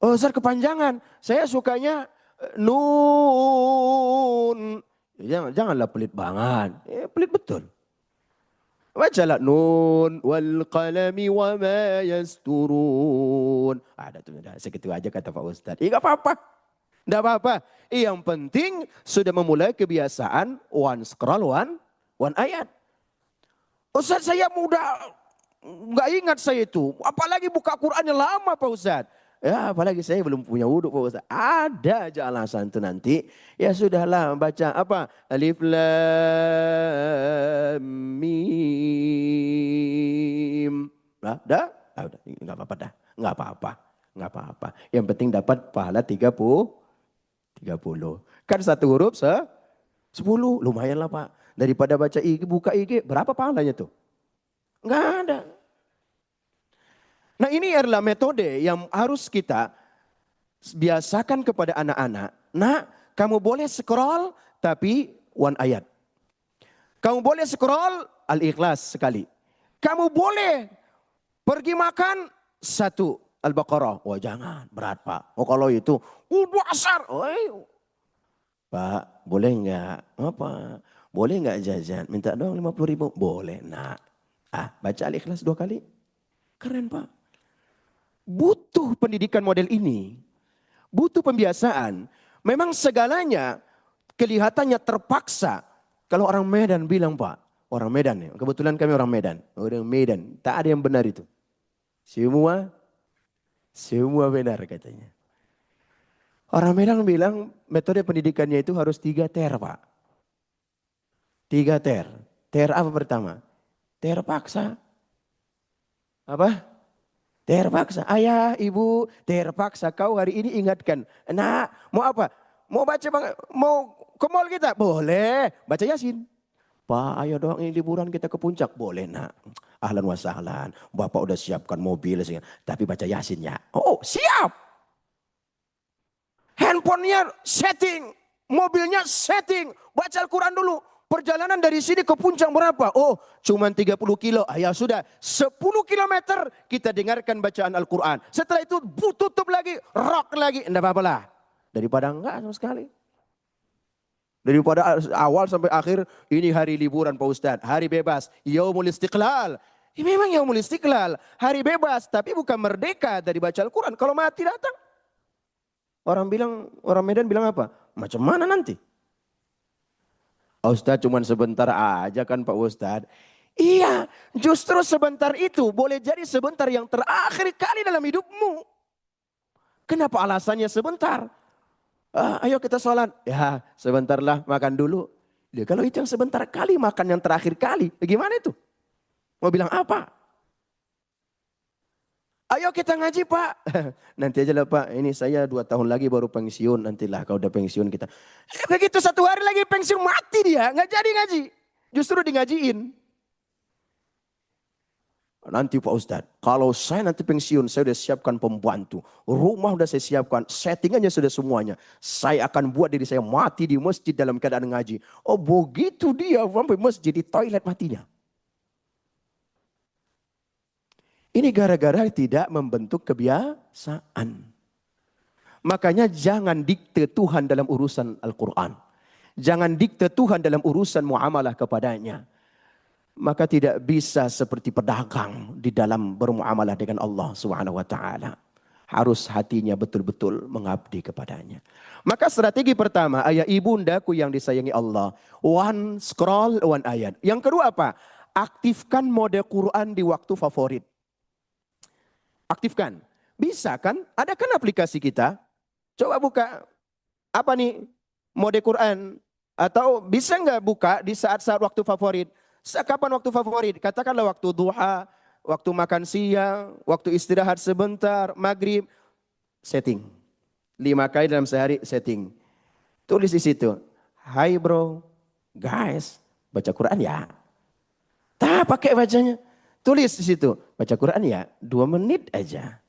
Oh Ustadz kepanjangan, saya sukanya nun. Janganlah pelit banget, pelit betul. Bacalah nun wal qalami wa ma yasturun. Ada tuh, segitu aja kata Pak Ustadz. Enggak apa-apa. Tidak apa-apa. Yang penting sudah memulai kebiasaan one scroll, one ayat. Ustaz saya muda, nggak ingat saya itu. Apalagi buka Qur'annya lama Pak Ustaz. Ya apalagi saya belum punya wudhu Pak Ustaz. Ada aja alasan itu nanti. Ya sudahlah baca apa? Alif Lam Mim. Lah, dah? Ah, udah, enggak apa-apa dah. Enggak apa-apa. Enggak apa-apa. Yang penting dapat pahala 30. Kan satu huruf 10. Lumayan lah Pak. Daripada baca IG, buka IG, berapa pahalanya tuh? Enggak ada. Nah ini adalah metode yang harus kita biasakan kepada anak-anak. Nak, kamu boleh scroll tapi one ayat. Kamu boleh scroll Al-Ikhlas sekali. Kamu boleh pergi makan satu Al-Baqarah. Wah jangan, berat Pak. Oh kalau itu, asar. Oh, Pak, boleh enggak? Apa? Boleh enggak jajan? Minta dong 50.000. Boleh, nak. Baca Al-Ikhlas 2 kali. Keren Pak. Butuh pendidikan model ini. Butuh pembiasaan. Memang segalanya kelihatannya terpaksa. Kalau orang Medan bilang Pak. Orang Medan ya. Kebetulan kami orang Medan. Orang Medan. Tak ada yang benar itu. Semua benar katanya. Orang Medan bilang metode pendidikannya itu harus 3 ter Pak. 3 ter. Ter apa pertama? Terpaksa. Apa? Terpaksa, ayah, ibu, terpaksa kau hari ini ingatkan. Nak, mau apa? Mau baca, mau ke mall kita? Boleh, baca Yasin. Pak, ayo dong ini liburan kita ke puncak. Boleh nak, ahlan wa sahlan. Bapak udah siapkan mobil, tapi baca Yasin ya. Oh siap. Handphonenya setting, mobilnya setting, baca Al-Quran dulu. Perjalanan dari sini ke puncak berapa? Oh, cuma 30 kilo. Ya sudah, 10 kilometer kita dengarkan bacaan Al-Quran. Setelah itu tutup lagi, rock lagi. Tidak apa-apa lah. Daripada enggak sama sekali. Daripada awal sampai akhir, ini hari liburan Pak Ustadz. Hari bebas, Yaumul Istiqlal. Ya, memang Yaumul Istiqlal, hari bebas. Tapi bukan merdeka dari baca Al-Quran. Kalau mati datang. Orang Medan bilang apa? Macam mana nanti? Ustadz cuma sebentar aja kan Pak Ustadz. Iya, justru sebentar itu boleh jadi sebentar yang terakhir kali dalam hidupmu. Kenapa alasannya sebentar? Ayo kita sholat. Ya sebentarlah makan dulu. Ya, kalau itu yang sebentar kali makan yang terakhir kali. Bagaimana itu? Mau bilang apa? Ayo kita ngaji Pak. Nanti aja lah Pak, ini saya 2 tahun lagi baru pensiun. Nantilah kalau udah pensiun kita. Begitu 1 hari lagi pensiun mati dia. Nggak jadi ngaji. Justru di ngajiin. Nanti Pak Ustadz, kalau saya nanti pensiun, saya sudah siapkan pembantu. Rumah sudah saya siapkan, settingannya sudah semuanya. Saya akan buat diri saya mati di masjid dalam keadaan ngaji. Oh begitu dia sampai masjid di toilet matinya. Ini gara-gara tidak membentuk kebiasaan. Makanya jangan dikte Tuhan dalam urusan Al-Quran. Jangan dikte Tuhan dalam urusan muamalah kepadanya. Maka tidak bisa seperti pedagang di dalam bermuamalah dengan Allah Subhanahu wa taala. Harus hatinya betul-betul mengabdi kepadanya. Maka strategi pertama, ayah ibundaku yang disayangi Allah. One scroll, one ayat. Yang kedua apa? Aktifkan mode Quran di waktu favorit. Aktifkan. Bisa kan? Ada kan aplikasi kita? Coba buka. Apa nih? Mode Quran. Atau bisa nggak buka di saat-saat waktu favorit? Kapan waktu favorit? Katakanlah waktu duha, waktu makan siang, waktu istirahat sebentar, maghrib. Setting. 5 kali dalam sehari setting. Tulis di situ. Hai bro, guys, baca Quran ya. Tak pakai bacanya. Tulis di situ, baca Quran ya 2 menit aja.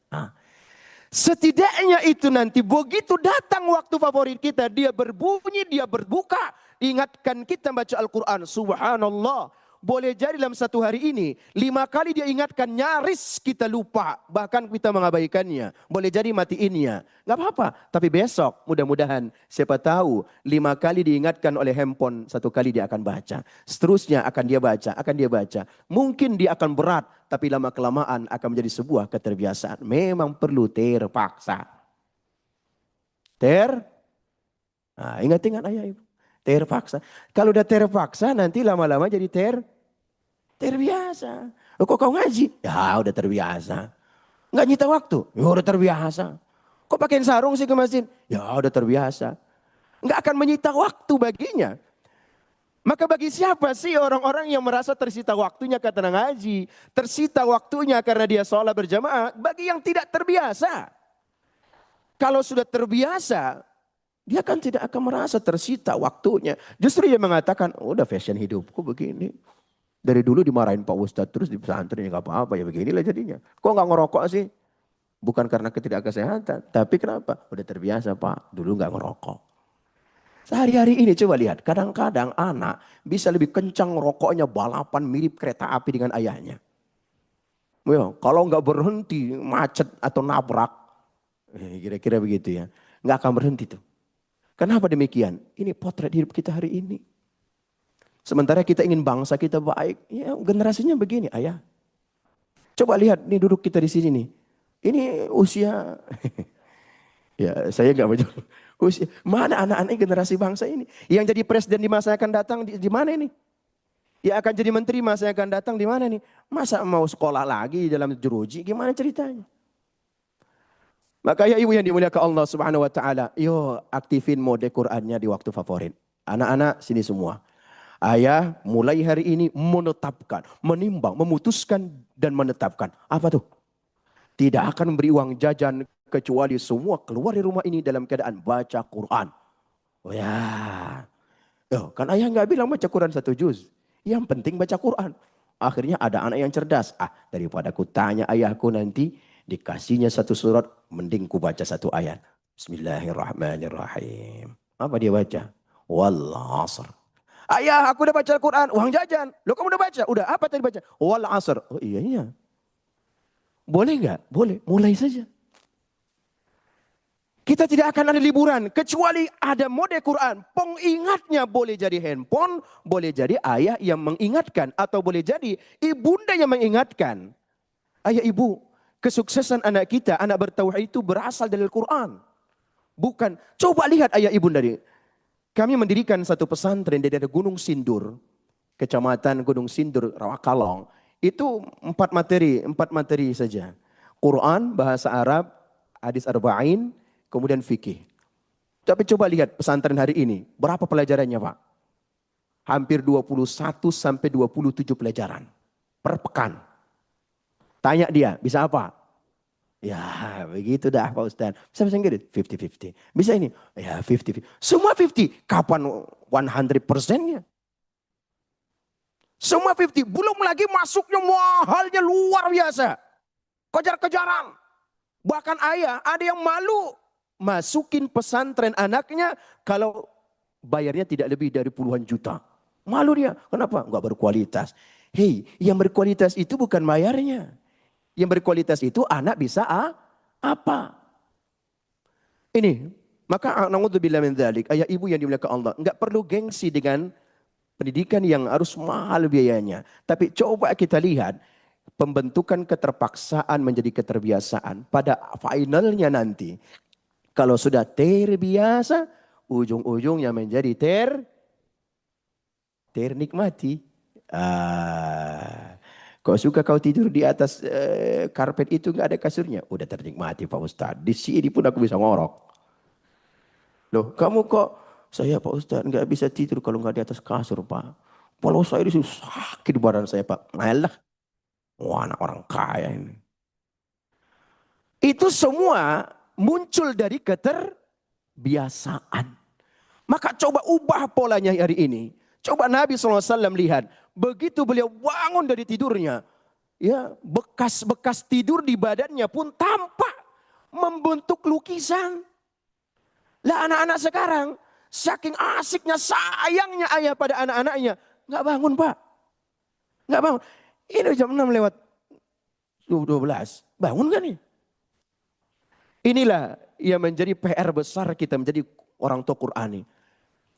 Setidaknya itu nanti begitu datang waktu favorit kita, dia berbunyi, dia berbuka, ingatkan kita baca Al-Quran. Subhanallah, boleh jadi dalam 1 hari ini 5 kali dia ingatkan, nyaris kita lupa, bahkan kita mengabaikannya. Boleh jadi matiin nggak apa-apa. Tapi besok mudah-mudahan siapa tahu 5 kali diingatkan oleh handphone, 1 kali dia akan baca. Seterusnya akan dia baca. Mungkin dia akan berat, tapi lama-kelamaan akan menjadi sebuah keterbiasaan. Memang perlu terpaksa. Ingat-ingat ayah ibu. Terpaksa. Kalau udah terpaksa nanti lama-lama jadi terbiasa. Kok kau ngaji? Ya udah terbiasa. Nggak nyita waktu. Ya udah terbiasa. Kok pakai sarung sih ke masjid? Ya udah terbiasa. Nggak akan menyita waktu baginya. Maka bagi siapa sih orang-orang yang merasa tersita waktunya karena ngaji, tersita waktunya karena dia sholat berjamaah, bagi yang tidak terbiasa. Kalau sudah terbiasa, dia kan tidak akan merasa tersita waktunya. Justru dia mengatakan, oh, udah fashion hidupku begini. Dari dulu dimarahin Pak Ustadz terus di pesantren ya nggak apa-apa ya beginilah jadinya. Kok nggak ngerokok sih? Bukan karena ketidakkesehatan, tapi kenapa? Udah terbiasa Pak, dulu nggak ngerokok. Sehari-hari ini coba lihat, kadang-kadang anak bisa lebih kencang rokoknya balapan mirip kereta api dengan ayahnya. Ya, kalau nggak berhenti macet atau nabrak, kira-kira begitu ya, nggak akan berhenti tuh. Kenapa demikian? Ini potret hidup kita hari ini. Sementara kita ingin bangsa kita baik, ya generasinya begini, ayah. Coba lihat, nih duduk kita di sini nih. Ini usia, ya saya nggak betul. Usia, mana anak-anak generasi bangsa ini? Yang jadi presiden di masa yang akan datang di mana ini? Yang akan jadi menteri masa yang akan datang di mana nih? Masa mau sekolah lagi dalam jeruji? Gimana ceritanya? Maka ya ibu yang dimuliakan Allah Subhanahu wa taala, yo aktifin mode Qur'annya di waktu favorit. Anak-anak sini semua. Ayah mulai hari ini menetapkan, menimbang, memutuskan dan menetapkan. Apa tuh? Tidak akan memberi uang jajan kecuali semua keluar dari rumah ini dalam keadaan baca Quran. Oh ya, kan ayah nggak bilang baca Quran 1 juz. Yang penting baca Quran. Akhirnya ada anak yang cerdas. Daripada ku tanya ayahku nanti dikasihnya 1 surat, mending ku baca 1 ayat. Bismillahirrahmanirrahim. Apa dia baca? Wal asr. Ayah, aku udah baca Quran, uang jajan. Loh, kamu udah baca? Udah, apa tadi baca? Wal asr. Oh iya. Boleh nggak? Boleh, mulai saja. Kita tidak akan ada liburan kecuali ada mode Quran. Pengingatnya boleh jadi handphone, boleh jadi ayah yang mengingatkan atau boleh jadi ibunda yang mengingatkan. Ayah ibu, kesuksesan anak kita, anak bertauhid itu berasal dari Al-Quran. Bukan, coba lihat ayah ibunda ini. Kami mendirikan satu pesantren di daerah Gunung Sindur, Kecamatan Gunung Sindur, Rawakalong. Itu 4 materi saja. Quran, bahasa Arab, hadis arba'in, kemudian fikih. Tapi coba lihat pesantren hari ini, berapa pelajarannya Pak? Hampir 21 sampai 27 pelajaran per pekan. Tanya dia, bisa apa? Ya begitu dah Pak Ustaz. Bisa bahasa Inggris? 50-50. Bisa ini? Ya 50-50. Semua 50. Kapan 100%-nya? Semua 50. Belum lagi masuknya mahalnya luar biasa. Kejar-kejaran. Bahkan ayah ada yang malu masukin pesantren anaknya kalau bayarnya tidak lebih dari puluhan juta. Malu dia. Kenapa? Enggak berkualitas. Hei, yang berkualitas itu bukan bayarnya. Yang berkualitas itu anak bisa apa? Ini, maka naudzubillah min dzalik, ayah ibu yang dimuliakan Allah, enggak perlu gengsi dengan pendidikan yang harus mahal biayanya. Tapi coba kita lihat pembentukan keterpaksaan menjadi keterbiasaan. Pada finalnya nanti, kalau sudah terbiasa, ujung-ujungnya menjadi ternikmati. Kau suka kau tidur di atas karpet itu nggak ada kasurnya? Udah ternikmati Pak Ustadz. Di sini pun aku bisa ngorok. Loh, kamu kok? Saya Pak Ustadz nggak bisa tidur kalau nggak di atas kasur Pak. Kalau saya di sini sakit badan saya Pak. Malah, wah anak orang kaya ini. Itu semua muncul dari keterbiasaan. Maka coba ubah polanya hari ini. Coba Nabi SAW lihat. Begitu beliau bangun dari tidurnya. Ya, bekas-bekas tidur di badannya pun tampak membentuk lukisan. Lah anak-anak sekarang saking asiknya, sayangnya ayah pada anak-anaknya. Nggak bangun Pak. Nggak bangun. Ini jam 6 lewat 12. Bangun kan nih? Inilah yang menjadi PR besar kita menjadi orang tua Qur'ani.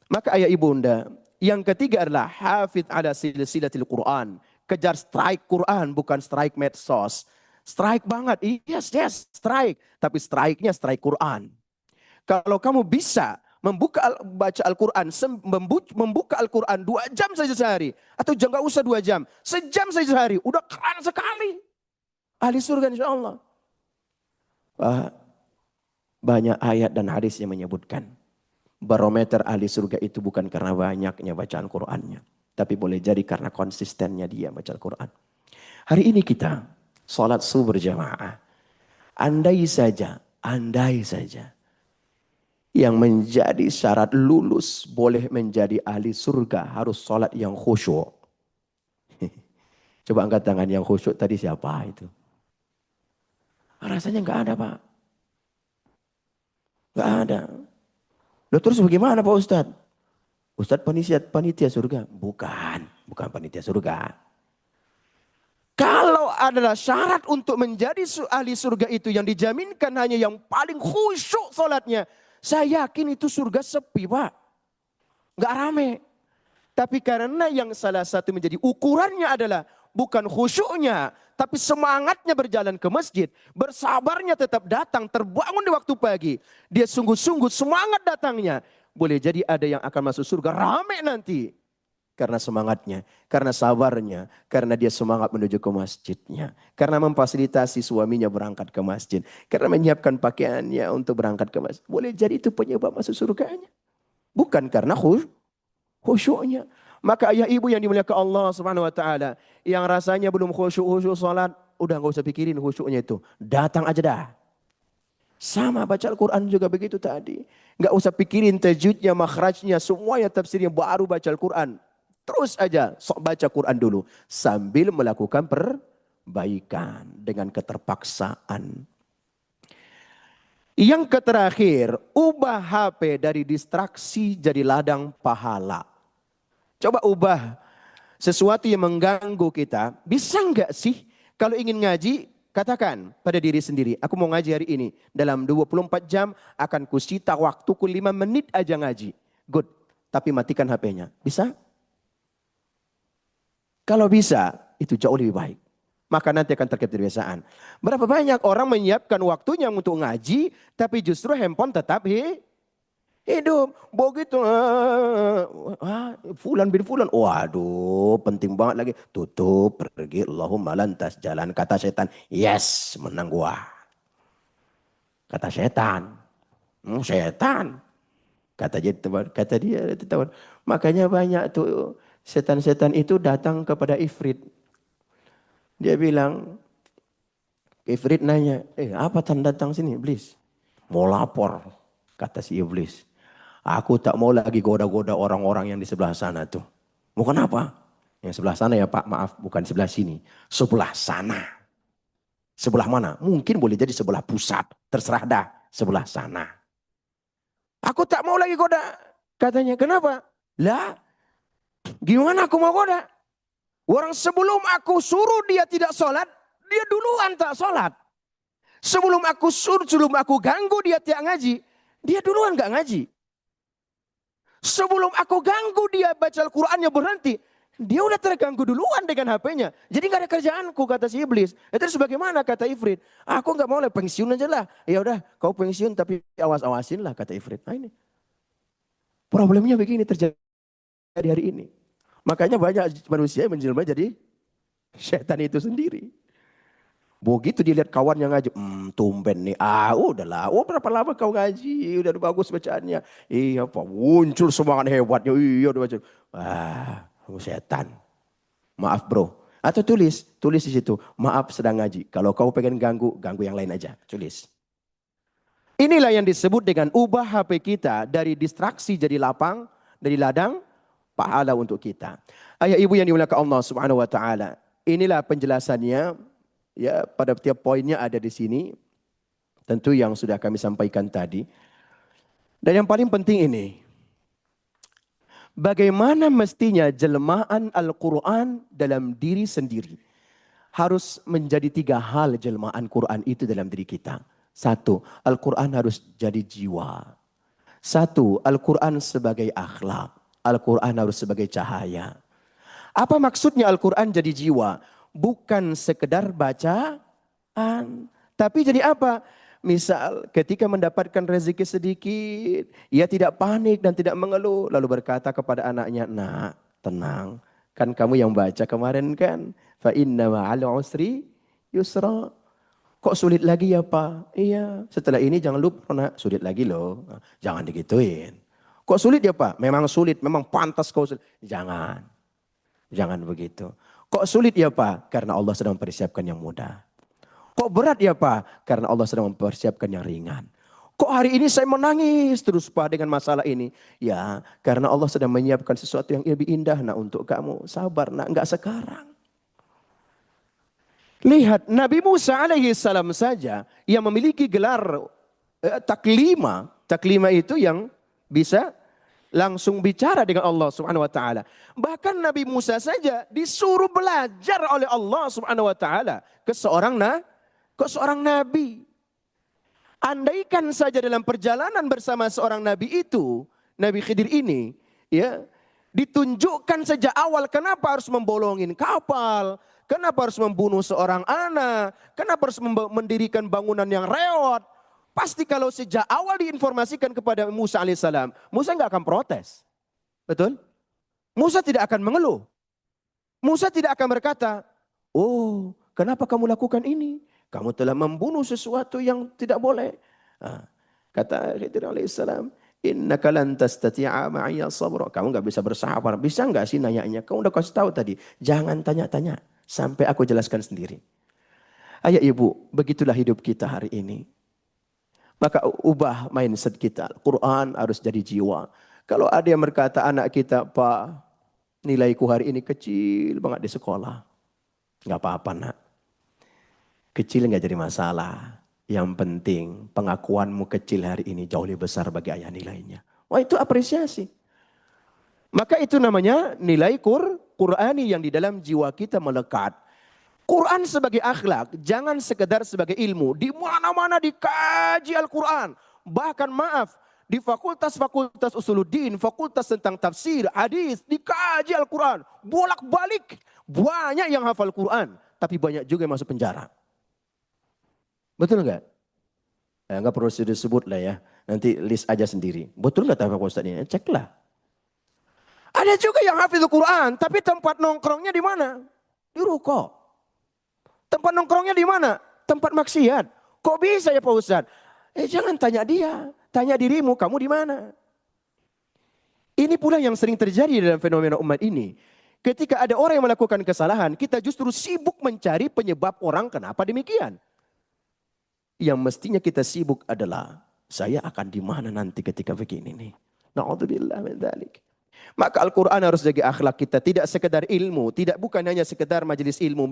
Maka ayah ibunda, yang ketiga adalah hafidh ala silsilatil Quran. Kejar strike Quran, bukan strike medsos. Strike banget, yes, strike. Tapi strike-nya strike Quran. Kalau kamu bisa baca Al-Quran, membuka Al-Quran 2 jam saja sehari. Atau jangan usah 2 jam, sejam saja sehari. Udah keren sekali. Ahli surga insya Allah. Ah, banyak ayat dan hadis yang menyebutkan barometer ahli surga itu bukan karena banyaknya bacaan Qur'annya, tapi boleh jadi karena konsistennya dia baca Al-Quran. Hari ini kita sholat subuh berjamaah. Andai saja yang menjadi syarat lulus boleh menjadi ahli surga harus sholat yang khusyuk. Coba angkat tangan, yang khusyuk tadi siapa itu? Rasanya nggak ada, Pak. Nggak ada. Loh, terus bagaimana Pak Ustadz? Ustadz panitia surga? Bukan panitia surga. Kalau adalah syarat untuk menjadi ahli surga itu yang dijaminkan hanya yang paling khusyuk sholatnya, saya yakin itu surga sepi, Pak. Nggak rame. Tapi karena yang salah satu menjadi ukurannya adalah bukan khusyuknya, tapi semangatnya berjalan ke masjid, bersabarnya tetap datang, terbangun di waktu pagi. Dia sungguh-sungguh semangat datangnya. Boleh jadi ada yang akan masuk surga rame nanti. Karena semangatnya, karena sabarnya, karena dia semangat menuju ke masjidnya. Karena memfasilitasi suaminya berangkat ke masjid. Karena menyiapkan pakaiannya untuk berangkat ke masjid. Boleh jadi itu penyebab masuk surganya. Bukan karena khusyuknya. Maka ayah ibu yang dimuliakan Allah Subhanahu wa taala, yang rasanya belum khusyuk salat, udah enggak usah pikirin khusyuknya itu. Datang aja dah. Sama baca Al-Quran juga begitu tadi. Enggak usah pikirin tajwidnya, makhrajnya, semuanya tafsirnya, baru baca Al-Quran. Terus aja baca Quran dulu sambil melakukan perbaikan dengan keterpaksaan. Yang terakhir, ubah HP dari distraksi jadi ladang pahala. Coba ubah sesuatu yang mengganggu kita. Bisa enggak sih kalau ingin ngaji, katakan pada diri sendiri, aku mau ngaji hari ini. Dalam 24 jam akan kusita waktuku 5 menit aja ngaji. Good. Tapi matikan HP-nya. Bisa? Kalau bisa, itu jauh lebih baik. Maka nanti akan terkebiasaan. Berapa banyak orang menyiapkan waktunya untuk ngaji, tapi justru handphone tetap hidup. Begitu, fulan bin fulan. Waduh, penting banget lagi. Tutup, pergi, Allahumma lantas jalan. Kata setan, yes, menang gua. Kata setan, setan. Kata dia, makanya banyak tuh setan-setan itu datang kepada Ifrit. Dia bilang, Ifrit nanya, apa tanda datang sini iblis? Mau lapor, kata si iblis. Aku tak mau lagi goda-goda orang-orang yang di sebelah sana tuh. Mau kenapa? Yang sebelah sana ya Pak, maaf, bukan sebelah sini. Sebelah sana. Sebelah mana? Mungkin boleh jadi sebelah pusat. Terserah dah, sebelah sana. Aku tak mau lagi goda. Katanya, kenapa? Lah, gimana aku mau goda? Orang sebelum aku suruh dia tidak sholat, dia duluan tak sholat. Sebelum aku suruh, sebelum aku ganggu dia tidak ngaji, dia duluan gak ngaji. Sebelum aku ganggu dia baca Al-Qurannya berhenti, dia udah terganggu duluan dengan HP-nya. Jadi gak ada kerjaanku, kata si iblis. Terus bagaimana, kata Ifrit? Aku gak mau lah, pensiun aja lah. Ya udah, kau pensiun tapi awas-awasin lah, kata Ifrit. Nah ini. Problemnya begini terjadi hari ini. Makanya banyak manusia yang menjelma jadi setan itu sendiri. Begitu dilihat kawan yang ngaji, tumben nih, udahlah, berapa lama kau ngaji, udah bagus bacaannya. Iya Pak, muncul semangat hebatnya, iya udah baca. Setan. Maaf bro. Atau tulis di situ, maaf sedang ngaji. Kalau kau pengen ganggu yang lain aja, tulis. Inilah yang disebut dengan ubah HP kita dari distraksi jadi lapang, dari ladang pahala untuk kita. Ayah ibu yang dimuliakan Allah Subhanahu wa taala. Inilah penjelasannya. Ya, pada tiap poinnya ada di sini. Tentu yang sudah kami sampaikan tadi. Dan yang paling penting ini. Bagaimana mestinya jelmaan Al-Quran dalam diri sendiri. Harus menjadi 3 hal jelmaan Quran itu dalam diri kita. 1, Al-Quran harus jadi jiwa. 1, Al-Quran sebagai akhlak. Al-Quran harus sebagai cahaya. Apa maksudnya Al-Quran jadi jiwa? Bukan sekedar bacaan. Tapi jadi apa? Misal ketika mendapatkan rezeki sedikit, ia tidak panik dan tidak mengeluh. Lalu berkata kepada anaknya, nak tenang. Kan kamu yang baca kemarin kan. Fa inna ma'al usri yusra. Kok sulit lagi ya Pak? Iya, setelah ini jangan lupa nak, sulit lagi loh. Jangan digituin. Kok sulit ya Pak? Memang sulit, memang pantas kau sulit. Jangan, jangan begitu. Kok sulit ya Pak? Karena Allah sedang mempersiapkan yang mudah. Kok berat ya Pak? Karena Allah sedang mempersiapkan yang ringan. Kok hari ini saya menangis terus Pak dengan masalah ini? Ya, karena Allah sedang menyiapkan sesuatu yang lebih indah nak untuk kamu. Sabar nak, enggak sekarang. Lihat Nabi Musa alaihi salam saja yang memiliki gelar taklima. Taklima itu yang bisa langsung bicara dengan Allah Subhanahu wa taala. Bahkan Nabi Musa saja disuruh belajar oleh Allah Subhanahu wa taala ke seorang nabi. Andaikan saja dalam perjalanan bersama seorang nabi itu, Nabi Khidir ini, ya, ditunjukkan sejak awal kenapa harus membolongin kapal, kenapa harus membunuh seorang anak, kenapa harus mendirikan bangunan yang reot. Pasti kalau sejak awal diinformasikan kepada Musa alaihissalam, Musa nggak akan protes. Betul? Musa tidak akan mengeluh. Musa tidak akan berkata, oh kenapa kamu lakukan ini? Kamu telah membunuh sesuatu yang tidak boleh. Kata Khidir alaihissalam, innaka lan tastati'a ma'iyya sabra. Kamu nggak bisa bersabar. Bisa nggak sih nanyanya? Kamu udah kasih tahu tadi. Jangan tanya-tanya sampai aku jelaskan sendiri. Ayah ibu, begitulah hidup kita hari ini. Maka ubah mindset kita. Quran harus jadi jiwa. Kalau ada yang berkata anak kita, Pak, nilaiku hari ini kecil banget di sekolah. Nggak apa-apa nak. Kecil nggak jadi masalah. Yang penting pengakuanmu kecil hari ini jauh lebih besar bagi ayah nilainya. Wah itu apresiasi. Maka itu namanya nilai Qur'ani yang di dalam jiwa kita melekat. Quran sebagai akhlak, jangan sekedar sebagai ilmu. Di mana-mana dikaji Al-Quran. Bahkan maaf, di fakultas-fakultas usuluddin, fakultas tentang tafsir, hadis, dikaji Al-Quran. Bolak-balik. Banyak yang hafal Quran, tapi banyak juga yang masuk penjara. Betul enggak? Enggak perlu disebut lah ya. Nanti list aja sendiri. Betul enggak Pak Ustaz ini? Ceklah. Ada juga yang hafal Quran, tapi tempat nongkrongnya di mana? Di ruko. Tempat nongkrongnya di mana? Tempat maksiat. Kok bisa ya Pak Ustaz? Jangan tanya dia. Tanya dirimu, kamu di mana? Ini pula yang sering terjadi dalam fenomena umat ini. Ketika ada orang yang melakukan kesalahan, kita justru sibuk mencari penyebab orang kenapa demikian. Yang mestinya kita sibuk adalah saya akan di mana nanti ketika begini nih. Na'udzubillah min dzalik. Maka Al-Quran harus jaga akhlak kita. Tidak sekedar ilmu. Bukan hanya sekedar majelis ilmu.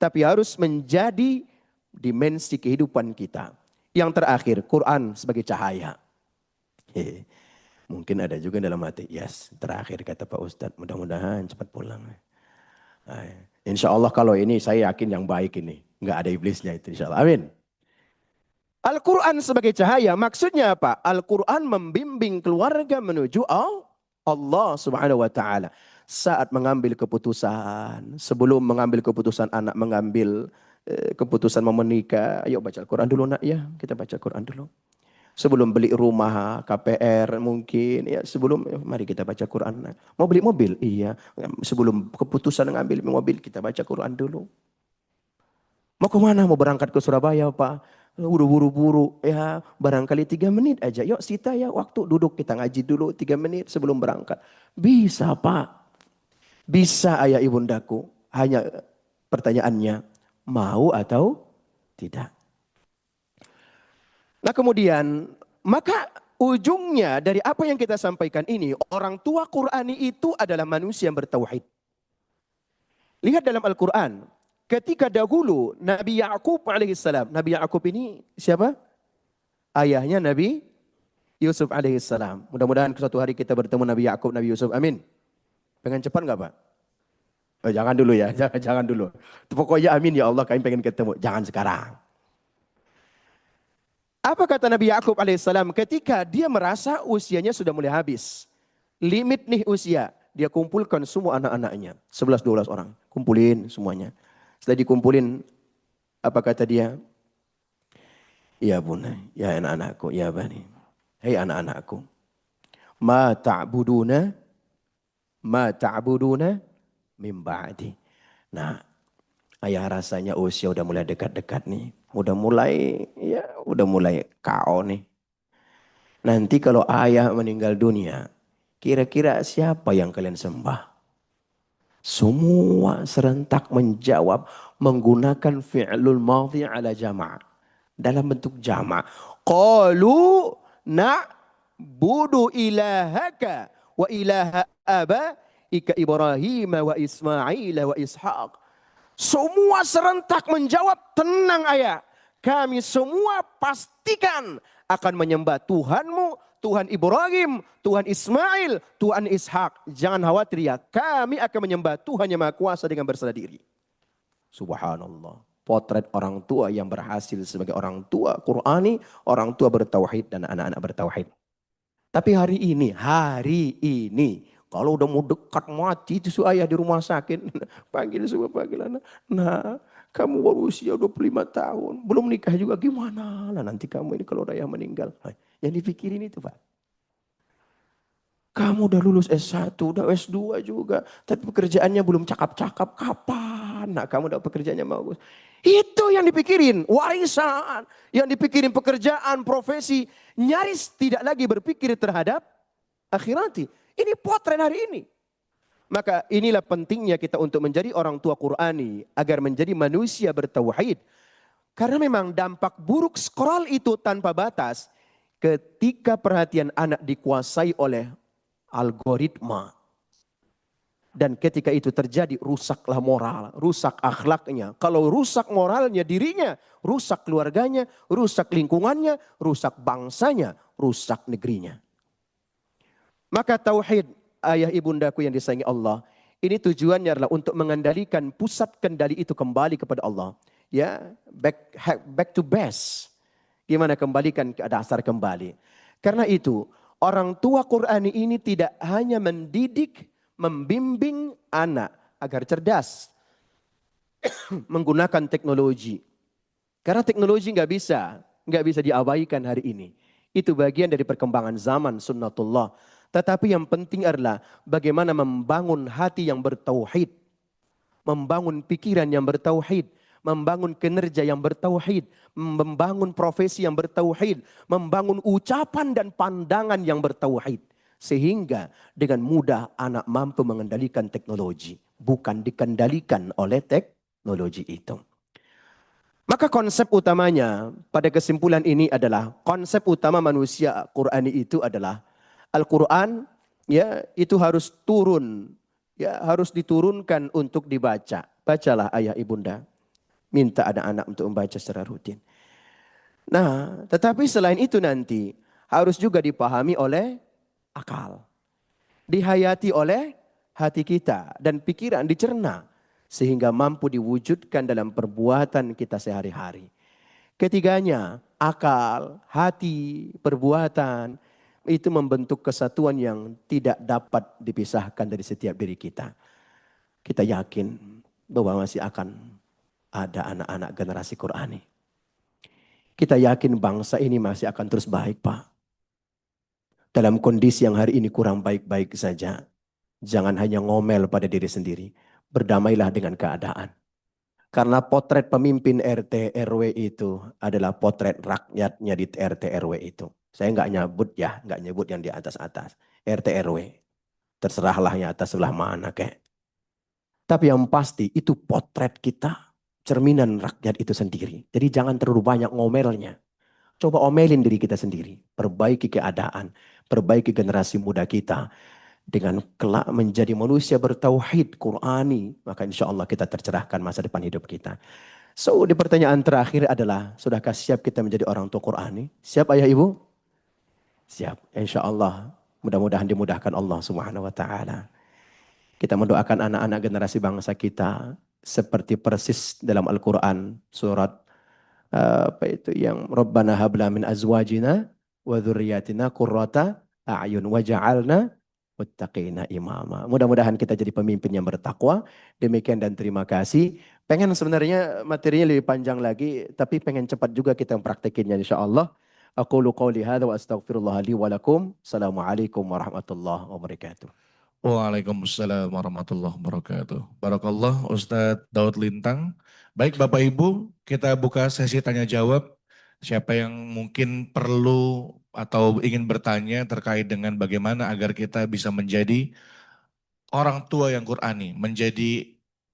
Tapi harus menjadi dimensi kehidupan kita. Yang terakhir, Quran sebagai cahaya. Mungkin ada juga dalam hati. Yes, terakhir kata Pak Ustadz. Mudah-mudahan cepat pulang. Insya Allah kalau ini saya yakin yang baik ini. Nggak ada iblisnya itu insya Allah. Amin. Al-Quran sebagai cahaya maksudnya apa? Al-Quran membimbing keluarga menuju Allah Subhanahu wa taala. Saat mengambil keputusan, sebelum mengambil keputusan anak mengambil keputusan mau menikah, ayo baca Al-Quran dulu nak ya, kita baca Al-Quran dulu. Sebelum beli rumah, KPR mungkin, ya sebelum mari kita baca Quran. Mau beli mobil, iya. Sebelum keputusan mengambil mobil kita baca Quran dulu. Mau kemana? Mau berangkat ke Surabaya Pak? Buru-buru, ya barangkali 3 menit aja. Yuk Sita ya waktu duduk kita ngaji dulu 3 menit sebelum berangkat. Bisa Pak. Bisa ayah ibundaku. Hanya pertanyaannya mau atau tidak. Nah kemudian maka ujungnya dari apa yang kita sampaikan ini. Orang tua Qur'ani itu adalah manusia yang bertauhid. Lihat dalam Al-Quran. Ketika dahulu Nabi Ya'qub alaihissalam. Nabi Ya'qub ini siapa? Ayahnya Nabi Yusuf alaihissalam. Mudah-mudahan suatu hari kita bertemu Nabi Ya'qub, Nabi Yusuf. Amin. Pengen cepat enggak Pak? Oh, jangan dulu ya. Jangan dulu. Pokoknya amin ya Allah kami pengen ketemu. Jangan sekarang. Apa kata Nabi Ya'qub alaihissalam ketika dia merasa usianya sudah mulai habis. Limit nih usia. Dia kumpulkan semua anak-anaknya. 11-12 orang. Kumpulin semuanya. Setelah dikumpulin, apa kata dia? Ya bunai, ya anak-anakku, ya bani. Hei anak-anakku. Ma ta'buduna min ba'di. Nah, Ayah rasanya usia udah mulai dekat-dekat nih. Udah mulai KO nih. Nanti kalau ayah meninggal dunia, kira-kira siapa yang kalian sembah? Semua serentak menjawab menggunakan fi'lul madhi ala jama'. Dalam bentuk jama'. Qalu na'budu ilahaka wa ilaha abaika Ibrahim wa Ismail wa Ishaq. Semua serentak menjawab, tenang ayah. Kami semua pastikan akan menyembah Tuhanmu, Tuhan Ibrahim, Tuhan Ismail, Tuhan Ishak. Jangan khawatir ya, kami akan menyembah Tuhan yang Maha Kuasa dengan berserah diri. Subhanallah. Potret orang tua yang berhasil sebagai orang tua Qur'ani, orang tua bertauhid dan anak-anak bertauhid. Tapi hari ini, kalau udah mau dekat mati itu ayah di rumah sakit, panggil anak. Nah, kamu baru usia 25 tahun, belum nikah juga, gimana lah nanti kamu ini kalau ayah meninggal. Yang dipikirin itu Pak. Kamu udah lulus S1, udah S2 juga, tapi pekerjaannya belum cakap-cakap, kapan nak kamu dapat pekerjaannya bagus? Itu yang dipikirin, warisan, yang dipikirin pekerjaan, profesi, nyaris tidak lagi berpikir terhadap akhirati. Ini potret hari ini. Maka inilah pentingnya kita untuk menjadi orang tua Qur'ani, agar menjadi manusia bertauhid. Karena memang dampak buruk scroll itu tanpa batas, ketika perhatian anak dikuasai oleh algoritma. Dan ketika itu terjadi, rusaklah moral, rusak akhlaknya. Kalau rusak moralnya dirinya, rusak keluarganya, rusak lingkungannya, rusak bangsanya, rusak negerinya. Maka tauhid, ayah ibundaku yang disayangi Allah, ini tujuannya adalah untuk mengendalikan pusat kendali itu kembali kepada Allah. Ya, back to base. Gimana kembalikan ke dasar kembali. Karena itu, orang tua Qur'ani ini tidak hanya mendidik, membimbing anak agar cerdas menggunakan teknologi. Karena teknologi nggak bisa diabaikan hari ini. Itu bagian dari perkembangan zaman sunnatullah. Tetapi yang penting adalah bagaimana membangun hati yang bertauhid, membangun pikiran yang bertauhid, membangun kinerja yang bertauhid, membangun profesi yang bertauhid, membangun ucapan dan pandangan yang bertauhid. Sehingga dengan mudah anak mampu mengendalikan teknologi, bukan dikendalikan oleh teknologi itu. Maka konsep utamanya pada kesimpulan ini adalah, konsep utama manusia Qur'ani itu adalah Al-Quran, ya, itu harus turun, ya, harus diturunkan untuk dibaca. Bacalah ayah ibunda, minta anak-anak untuk membaca secara rutin. Nah, tetapi selain itu nanti harus juga dipahami oleh akal, dihayati oleh hati kita dan pikiran, dicerna sehingga mampu diwujudkan dalam perbuatan kita sehari-hari. Ketiganya, akal, hati, perbuatan, itu membentuk kesatuan yang tidak dapat dipisahkan dari setiap diri kita. Kita yakin bahwa masih akan ada anak-anak generasi Qur'ani. Kita yakin bangsa ini masih akan terus baik, Pak. Dalam kondisi yang hari ini kurang baik-baik saja, jangan hanya ngomel pada diri sendiri. Berdamailah dengan keadaan. Karena potret pemimpin RT RW itu adalah potret rakyatnya di RT RW itu. Saya nggak nyebut yang di atas-atas. RT RW. Terserahlah yang atas sebelah mana kek. Tapi yang pasti itu potret kita. Cerminan rakyat itu sendiri. Jadi jangan terlalu banyak ngomelnya. Coba omelin diri kita sendiri. Perbaiki keadaan. Perbaiki generasi muda kita. Dengan kelak menjadi manusia bertauhid Qur'ani. Maka insya Allah kita tercerahkan masa depan hidup kita. So di pertanyaan terakhir adalah, sudahkah siap kita menjadi orang tua Qur'ani? Siap ayah ibu? Siap. Insya Allah. Mudah-mudahan dimudahkan Allah Subhanahu wa ta'ala. Kita mendoakan anak-anak generasi bangsa kita seperti persis dalam Al-Quran. Surat yang Rabbana habla min azwajina wa dzurriyyatina qurrata a'yun waj'alna muttaqina imama. Mudah-mudahan kita jadi pemimpin yang bertakwa. Demikian dan terima kasih. Pengen sebenarnya materinya lebih panjang lagi, tapi pengen cepat juga kita mempraktekinnya insyaallah. Aqulu qawli hadza wa astaghfirullah li wa lakum. Assalamualaikum warahmatullahi wabarakatuh. Waalaikumsalam warahmatullahi wabarakatuh. Barakallah Ustadz Daud Lintang. Baik Bapak Ibu, kita buka sesi tanya jawab. Siapa yang mungkin perlu atau ingin bertanya terkait dengan bagaimana agar kita bisa menjadi orang tua yang Qurani, menjadi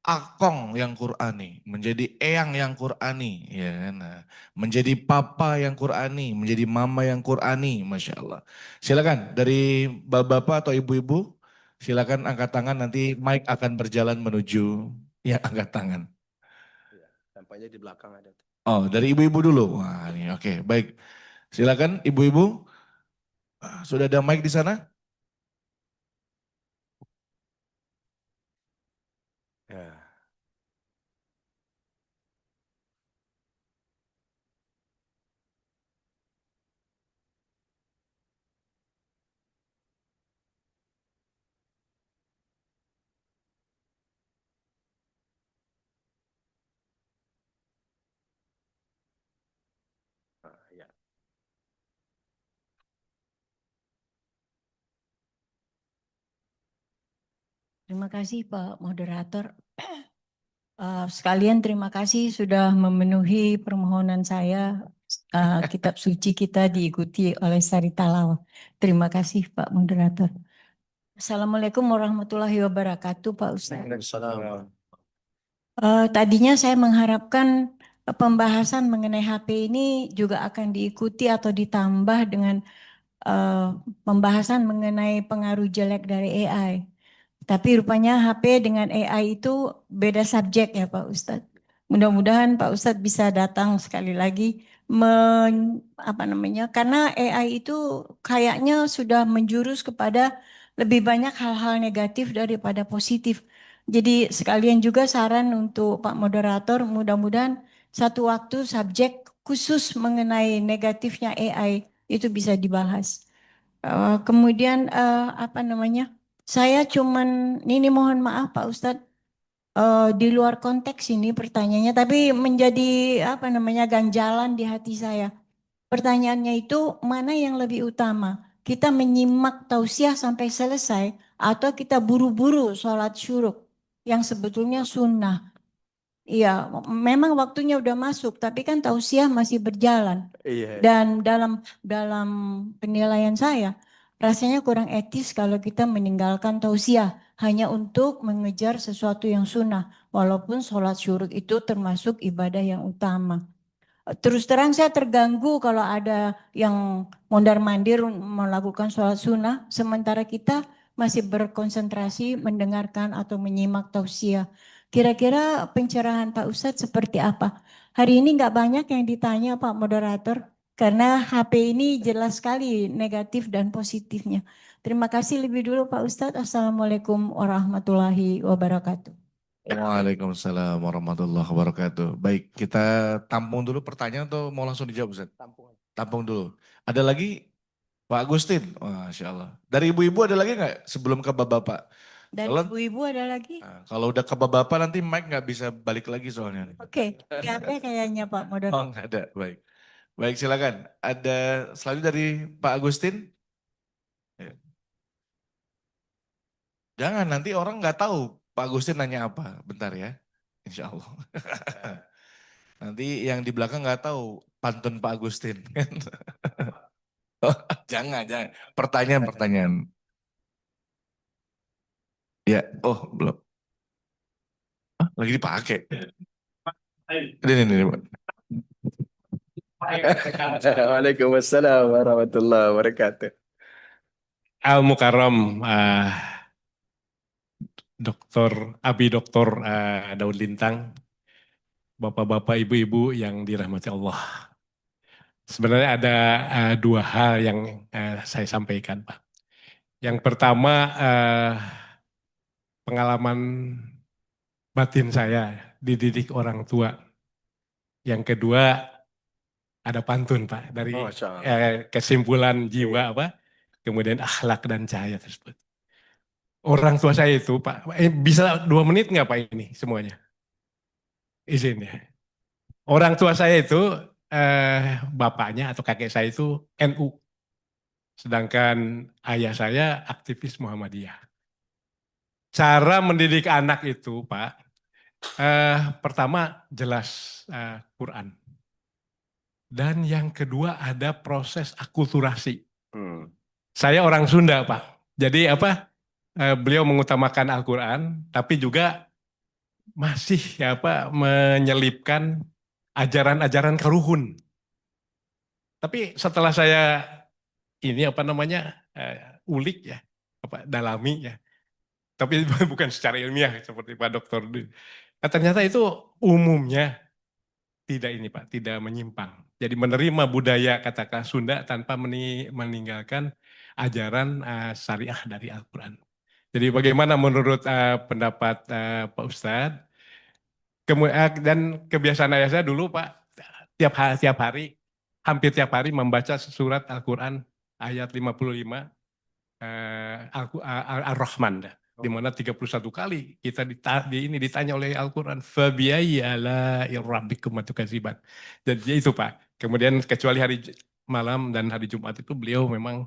akong yang Qurani, menjadi eyang yang Qurani, ya kan? Nah, menjadi papa yang Qurani, menjadi mama yang Qurani, Masya Allah. Silakan dari bapak-bapak atau ibu-ibu, silakan angkat tangan, nanti mic akan berjalan menuju yang angkat tangan. Iya, tampaknya di belakang ada. Oh, dari ibu-ibu dulu. Wah, ini oke, baik. Silakan ibu-ibu, sudah ada mic di sana? Ya. Ah, ya. Terima kasih Pak Moderator. Sekalian terima kasih sudah memenuhi permohonan saya. Kitab suci kita diikuti oleh Sari Talawah. Terima kasih Pak Moderator. Assalamualaikum warahmatullahi wabarakatuh Pak Ustaz. Waalaikumsalam. Tadinya saya mengharapkan pembahasan mengenai HP ini juga akan diikuti atau ditambah dengan eh, pembahasan mengenai pengaruh jelek dari AI. Tapi rupanya HP dengan AI itu beda subjek ya Pak Ustadz. Mudah-mudahan Pak Ustadz bisa datang sekali lagi apa namanya? Karena AI itu kayaknya sudah menjurus kepada lebih banyak hal-hal negatif daripada positif. Jadi sekalian juga saran untuk Pak Moderator, mudah-mudahan satu waktu subjek khusus mengenai negatifnya AI itu bisa dibahas. Kemudian apa namanya? Saya cuman ini mohon maaf Pak Ustadz di luar konteks ini pertanyaannya, tapi menjadi apa namanya ganjalan di hati saya. Pertanyaannya itu mana yang lebih utama? Kita menyimak tausiah sampai selesai atau kita buru-buru sholat syuruk yang sebetulnya sunnah. Iya, memang waktunya udah masuk, tapi kan tausiah masih berjalan. Iya. Dan dalam dalam penilaian saya, rasanya kurang etis kalau kita meninggalkan tausiah hanya untuk mengejar sesuatu yang sunnah, walaupun sholat syuruk itu termasuk ibadah yang utama. Terus terang saya terganggu kalau ada yang mondar-mandir melakukan sholat sunnah, sementara kita masih berkonsentrasi mendengarkan atau menyimak tausiah. Kira-kira pencerahan Pak Ustadz seperti apa? Hari ini nggak banyak yang ditanya Pak Moderator, karena HP ini jelas sekali negatif dan positifnya. Terima kasih lebih dulu Pak Ustadz. Assalamualaikum warahmatullahi wabarakatuh. Waalaikumsalam warahmatullahi wabarakatuh. Baik, kita tampung dulu pertanyaan atau mau langsung dijawab Ustaz? Tampung. Tampung dulu. Ada lagi Pak Agustin? Masya Allah. Dari ibu-ibu ada lagi nggak sebelum ke bapak-bapak? Dari Kalau ibu-ibu ada lagi? kalau udah ke bapak-bapak nanti mic nggak bisa balik lagi soalnya. Oke, nggak ada kayaknya Pak Moderator. Oh nggak ada, baik. Baik silakan. Ada selanjutnya dari Pak Agustin? Ya. Jangan, nanti orang nggak tahu Pak Agustin nanya apa. Bentar ya, insya Allah. Nanti yang di belakang nggak tahu pantun Pak Agustin. Jangan, jangan. Pertanyaan. Ya, oh belum. Lagi dipakai. Ini, Pak. Waalaikumsalam warahmatullahi wabarakatuh. Al Mukarram, Abi Doktor Daud Lintang, Bapak-bapak, Ibu-ibu yang dirahmati Allah. Sebenarnya ada dua hal yang saya sampaikan, Pak. Yang pertama, pengalaman batin saya dididik orang tua. Yang kedua, ada pantun, Pak, dari Masya Allah. kesimpulan jiwa, apa, kemudian akhlak dan cahaya tersebut. Orang tua saya itu, Pak, bisa 2 menit nggak Pak ini semuanya? Izin ya. Orang tua saya itu, bapaknya atau kakek saya itu NU. Sedangkan ayah saya aktivis Muhammadiyah. cara mendidik anak itu, Pak, pertama jelas Quran. Dan yang kedua ada proses akulturasi. Saya orang Sunda, Pak. Jadi beliau mengutamakan Al-Quran, tapi juga masih menyelipkan ajaran-ajaran karuhun. Tapi setelah saya ini ulik ya, dalami ya. Tapi bukan secara ilmiah seperti Pak Dokter. Nah, ternyata itu umumnya tidak ini Pak, tidak menyimpang. Jadi menerima budaya katakan Sunda tanpa meninggalkan ajaran syariah dari Al-Quran. Jadi bagaimana menurut pendapat Pak Ustadz? Dan kebiasaan ayah saya dulu Pak, hampir tiap hari membaca surat Al-Quran ayat 55 Ar-Rahman. Di mana 31 kali kita ditanya oleh Al-Quran, Fabiayyi ala'i rabbikum tukadziban. Jadi itu Pak. Kemudian kecuali hari malam dan hari Jumat itu beliau memang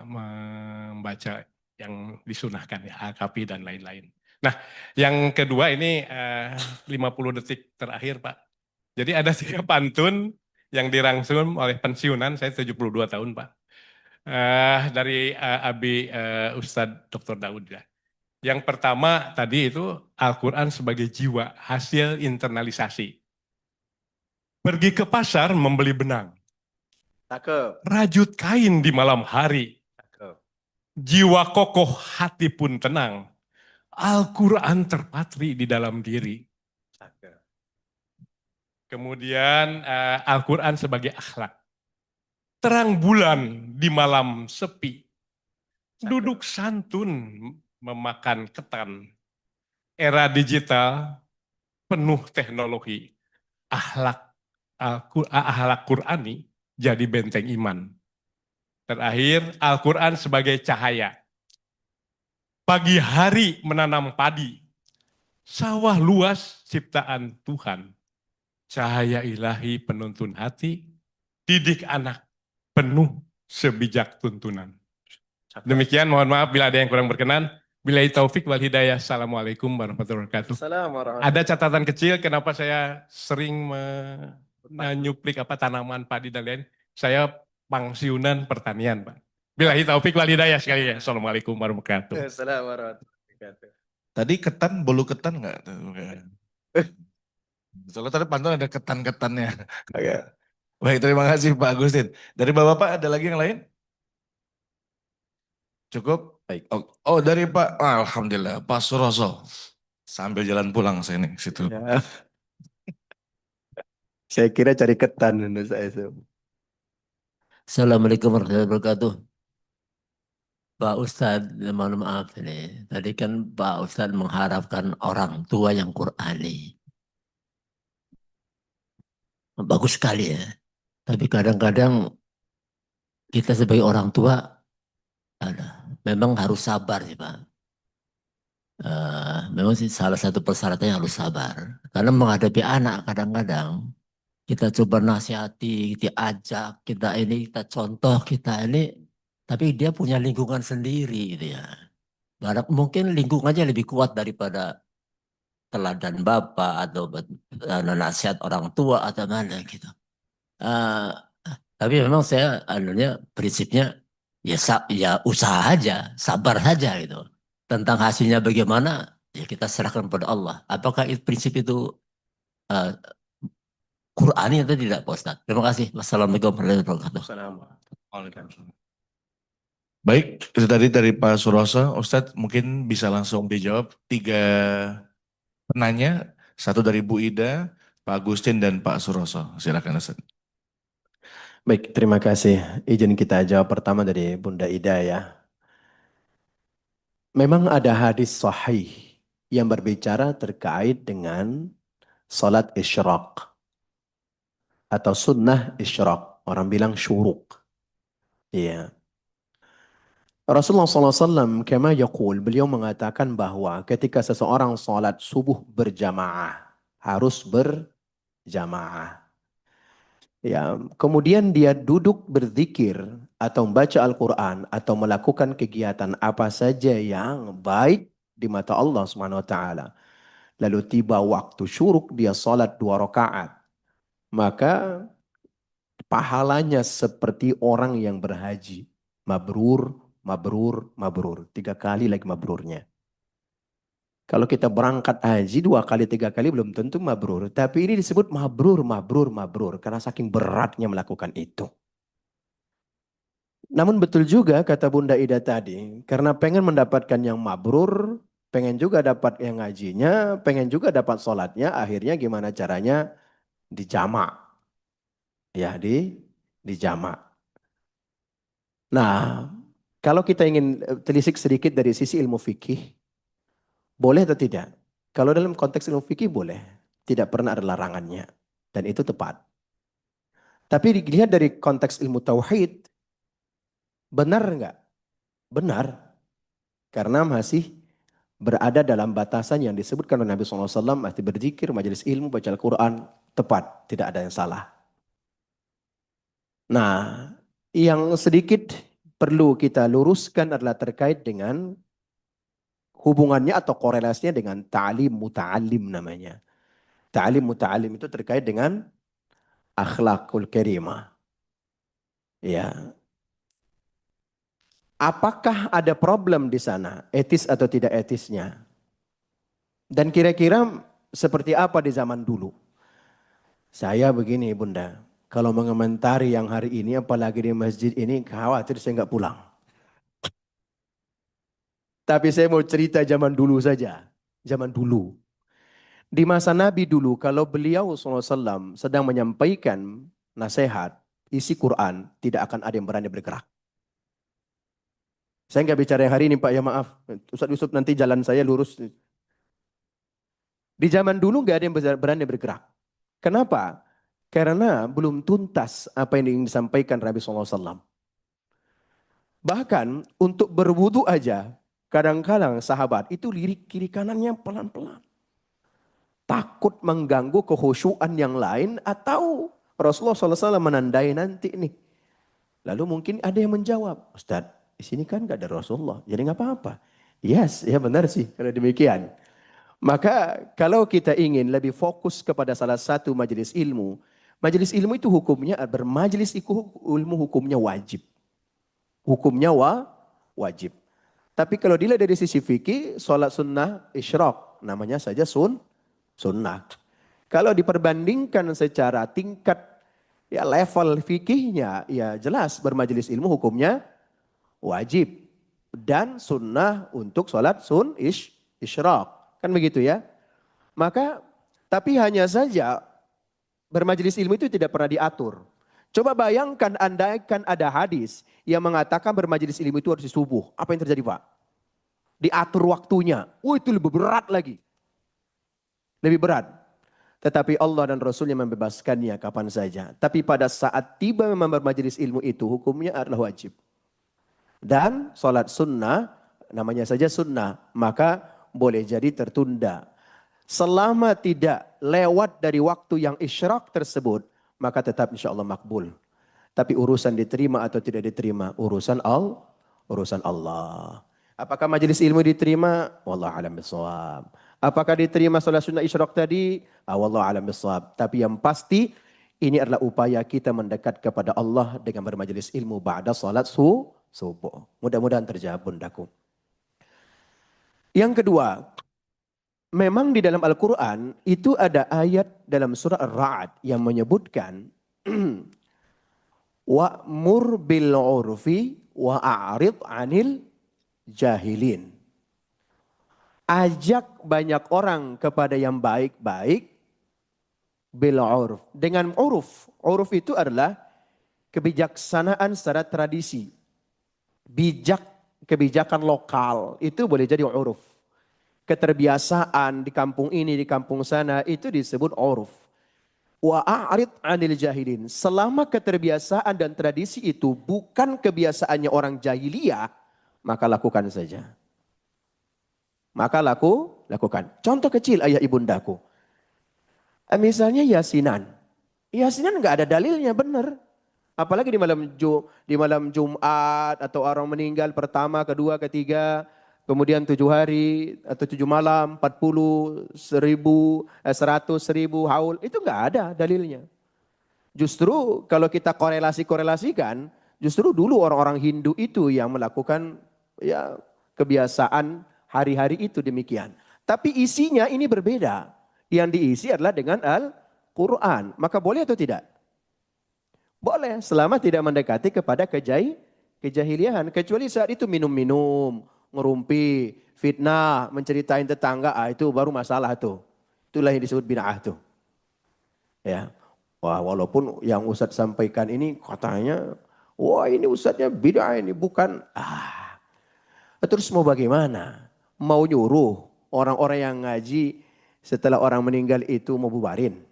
membaca yang disunahkan ya, Al-Kafi dan lain-lain. Nah, yang kedua ini 50 detik terakhir Pak. Jadi ada 3 pantun yang dirangsung oleh pensiunan, saya 72 tahun Pak. Dari Abi Ustadz Dr. Daud ya. Yang pertama tadi itu Al-Quran sebagai jiwa, hasil internalisasi. Pergi ke pasar membeli benang. Cakep. Rajut kain di malam hari. Cakep. Jiwa kokoh, hati pun tenang. Al-Quran terpatri di dalam diri. Cakep. Kemudian Al-Quran sebagai akhlak. Terang bulan di malam sepi. Duduk santun memakan ketan. Era digital penuh teknologi. Akhlak Qurani jadi benteng iman. Terakhir, Al-Quran sebagai cahaya. Pagi hari menanam padi. Sawah luas ciptaan Tuhan. Cahaya ilahi penuntun hati. Didik anak penuh sebijak tuntunan. Demikian, mohon maaf bila ada yang kurang berkenan. Billahi taufik wal hidayah. Assalamualaikum warahmatullahi wabarakatuh. Ada catatan kecil kenapa saya sering menyuplik tanaman padi dan lain. Saya pangsiunan pertanian, Pak. Billahi taufik wal hidayah sekali ya. Assalamualaikum warahmatullahi wabarakatuh. Assalamualaikum warahmatullahi wabarakatuh. Tadi bolu ketan enggak? Soalnya tadi pantun ada ketan-ketannya. Baik, terima kasih Pak Agustin. Dari Bapak ada lagi yang lain? Cukup? Baik. Oh dari Pak, Alhamdulillah, Pak Suroso. Sambil jalan pulang saya nih situ. Ya. Saya kira cari ketan menurut saya. Assalamualaikum warahmatullahi wabarakatuh. Pak Ustadz, mohon maaf ini. Tadi kan Pak Ustadz mengharapkan orang tua yang Qurani. Bagus sekali ya. Tapi kadang-kadang kita sebagai orang tua memang harus sabar sih Pak. Memang sih salah satu persyaratannya harus sabar. Karena menghadapi anak kadang-kadang kita coba nasihati, diajak, kita contoh, tapi dia punya lingkungan sendiri gitu ya. Mungkin lingkungannya lebih kuat daripada teladan bapak atau nasihat orang tua atau mana gitu. Tapi memang saya prinsipnya ya usaha aja, sabar saja gitu. Tentang hasilnya bagaimana ya kita serahkan pada Allah. Apakah prinsip itu Qur'ani atau tidak Pak Ustadz? Terima kasih. Wassalamualaikum warahmatullahi wabarakatuh. Baik, itu tadi dari Pak Suroso. Ustadz mungkin bisa langsung dijawab 3 penanya. 1 dari Bu Ida, Pak Agustin dan Pak Suroso. Silakan Ustadz. Baik, terima kasih. Izin kita jawab pertama dari Bunda Ida ya. Memang ada hadis sahih yang berbicara terkait dengan salat isyraq atau sunnah isyraq. Orang bilang syuruk. Iya. Rasulullah SAW kama yaqul, beliau mengatakan bahwa ketika seseorang salat subuh berjamaah, harus berjamaah. Ya, kemudian dia duduk berzikir atau membaca Al-Quran atau melakukan kegiatan apa saja yang baik di mata Allah Subhanahu wa taala. Lalu tiba waktu syuruk dia salat 2 rakaat. Maka pahalanya seperti orang yang berhaji. Mabrur, mabrur, mabrur. 3 kali lagi mabrurnya. Kalau kita berangkat haji 2 kali, 3 kali belum tentu mabrur. Tapi ini disebut mabrur, mabrur, mabrur. Karena saking beratnya melakukan itu. Namun betul juga kata Bunda Ida tadi. Karena pengen mendapatkan yang mabrur, pengen juga dapat yang ngajinya, pengen juga dapat sholatnya. Akhirnya gimana caranya? Dijamak. Ya, dijamak. Nah, kalau kita ingin telisik sedikit dari sisi ilmu fikih, boleh atau tidak? Kalau dalam konteks ilmu fikih boleh. Tidak pernah ada larangannya. Dan itu tepat. Tapi dilihat dari konteks ilmu tauhid, benar enggak? Benar. Karena masih berada dalam batasan yang disebutkan oleh Nabi SAW, masih berzikir, majelis ilmu, baca Al-Quran, tepat. Tidak ada yang salah. Nah, yang sedikit perlu kita luruskan adalah terkait dengan hubungannya atau korelasinya dengan ta'lim muta'alim namanya. Ta'lim muta'alim itu terkait dengan akhlakul karimah. Ya. Apakah ada problem di sana, etis atau tidak etisnya? Dan kira-kira seperti apa di zaman dulu? Saya begini Bunda, kalau mengomentari yang hari ini apalagi di masjid ini khawatir saya nggak pulang. Tapi saya mau cerita zaman dulu saja. Zaman dulu. Di masa Nabi dulu kalau beliau SAW sedang menyampaikan nasihat, isi Quran, tidak akan ada yang berani bergerak. Saya nggak bicara yang hari ini Pak, ya maaf. Ustaz Yusuf nanti jalan saya lurus. Di zaman dulu nggak ada yang berani bergerak. Kenapa? Karena belum tuntas apa yang ingin disampaikan Nabi SAW. Bahkan untuk berwudu aja, kadang-kadang sahabat itu lirik kiri kanannya pelan-pelan. Takut mengganggu kekhusyuan yang lain atau Rasulullah SAW menandai nanti nih. Lalu mungkin ada yang menjawab, Ustaz, di sini kan gak ada Rasulullah, jadi gak apa-apa. Yes, ya benar sih kalau demikian. Maka kalau kita ingin lebih fokus kepada salah satu majelis ilmu itu hukumnya bermajelis ilmu hukumnya wajib. Hukumnya wajib. Tapi kalau dilihat dari sisi fikih, sholat sunnah isyraq, namanya saja sunnah. Kalau diperbandingkan secara tingkat ya level fikihnya, ya jelas bermajelis ilmu hukumnya wajib. Dan sunnah untuk sholat isyraq. Kan begitu ya. Maka tapi hanya saja bermajelis ilmu itu tidak pernah diatur. Coba bayangkan andaikan ada hadis yang mengatakan bermajelis ilmu itu harus di subuh. Apa yang terjadi Pak? Diatur waktunya. Itu lebih berat lagi. Lebih berat. Tetapi Allah dan Rasulnya membebaskannya kapan saja. Tapi pada saat tiba memang bermajelis ilmu itu hukumnya adalah wajib. Dan sholat sunnah namanya saja sunnah. Maka boleh jadi tertunda. Selama tidak lewat dari waktu yang isyraq tersebut, maka tetap insya Allah makbul. Tapi urusan diterima atau tidak diterima, urusan Allah. Apakah majelis ilmu diterima? Wallahu a'lam bishawab. Apakah diterima salat sunnah isyraq tadi? Wallahu a'lam bishawab. Tapi yang pasti ini adalah upaya kita mendekat kepada Allah dengan bermajelis ilmu ba'da salat subuh. Mudah-mudahan terjawab bundaku. Yang kedua, memang di dalam Al-Quran itu ada ayat dalam surah Ar-Ra'd yang menyebutkan wa'mur bil 'urfi wa a'rid 'anil jahilin. Ajak banyak orang kepada yang baik-baik bil 'urf. Dengan uruf. Uruf itu adalah kebijaksanaan secara tradisi. Kebijakan lokal itu boleh jadi uruf. Keterbiasaan di kampung ini, di kampung sana, itu disebut uruf. Wa a'rid 'anil jahilin. Selama keterbiasaan dan tradisi itu bukan kebiasaannya orang jahiliyah, maka lakukan saja. Maka lakukan. Contoh kecil ayah ibundaku. Misalnya yasinan. Yasinan enggak ada dalilnya benar. Apalagi di malam Jumat atau orang meninggal pertama, kedua, ketiga. kemudian 7 hari atau 7 malam, 40, 1000, 100, 1000 haul, itu enggak ada dalilnya. Justru kalau kita korelasikan, justru dulu orang-orang Hindu itu yang melakukan ya kebiasaan hari-hari itu demikian. Tapi isinya ini berbeda. Yang diisi adalah dengan Al-Quran. Maka boleh atau tidak? Boleh, selama tidak mendekati kepada kejahiliahan. Kecuali saat itu minum-minum, ngerumpi, fitnah, menceritain tetangga, itu baru masalah tuh. Itulah yang disebut bid'ah tuh. Ya. Wah, walaupun yang Ustadz sampaikan ini katanya, wah ini Ustadznya bid'ah ini bukan. Terus mau bagaimana? Mau nyuruh orang-orang yang ngaji setelah orang meninggal itu mau bubarin?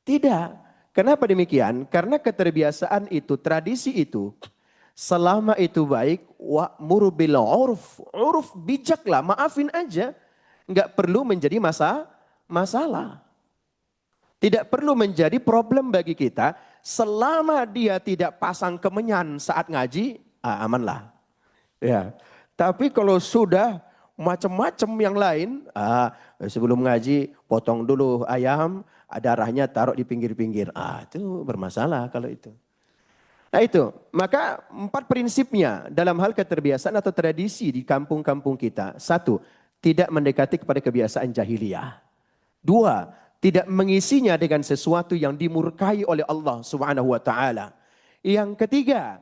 Tidak. Kenapa demikian? Karena keterbiasaan itu, tradisi itu, selama itu baik, wa'mur bil urf. Urf bijaklah, maafin aja. Enggak perlu menjadi masalah. Tidak perlu menjadi problem bagi kita selama dia tidak pasang kemenyan saat ngaji, amanlah. Ya. Tapi kalau sudah macam-macam yang lain, sebelum ngaji potong dulu ayam, darahnya taruh di pinggir-pinggir. Itu bermasalah kalau itu. Nah itu, maka 4 prinsipnya dalam hal keterbiasaan atau tradisi di kampung-kampung kita. 1, tidak mendekati kepada kebiasaan jahiliyah. 2, tidak mengisinya dengan sesuatu yang dimurkai oleh Allah Subhanahu wa taala. Yang ketiga,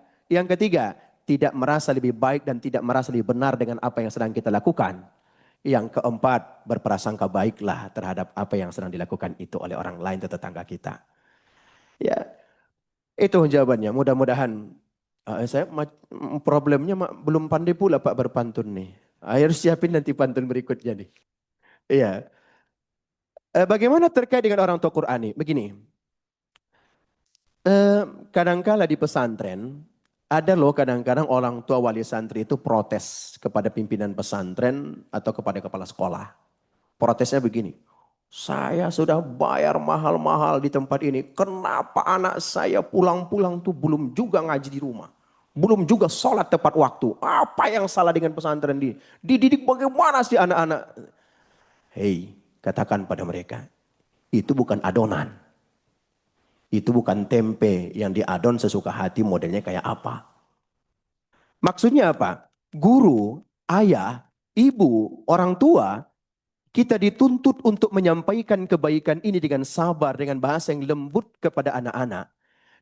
tidak merasa lebih baik dan tidak merasa lebih benar dengan apa yang sedang kita lakukan. Yang keempat, berprasangka baiklah terhadap apa yang sedang dilakukan itu oleh orang lain atau tetangga kita. Ya, itu jawabannya. Mudah-mudahan saya problemnya belum pandai pula Pak berpantun nih. Harus siapin nanti pantun berikutnya nih. Iya. Bagaimana terkait dengan orang tua Qurani? Begini, kadangkala di pesantren, ada loh kadang-kadang orang tua wali santri itu protes kepada pimpinan pesantren atau kepada kepala sekolah. Protesnya begini, saya sudah bayar mahal-mahal di tempat ini, kenapa anak saya pulang-pulang tuh belum juga ngaji di rumah? Belum juga sholat tepat waktu. Apa yang salah dengan pesantren ini? Dididik bagaimana sih anak-anak? Hei, katakan pada mereka, itu bukan adonan. Itu bukan tempe yang diadon sesuka hati modelnya kayak apa. Maksudnya apa? Guru, ayah, ibu, orang tua, kita dituntut untuk menyampaikan kebaikan ini dengan sabar, dengan bahasa yang lembut kepada anak-anak.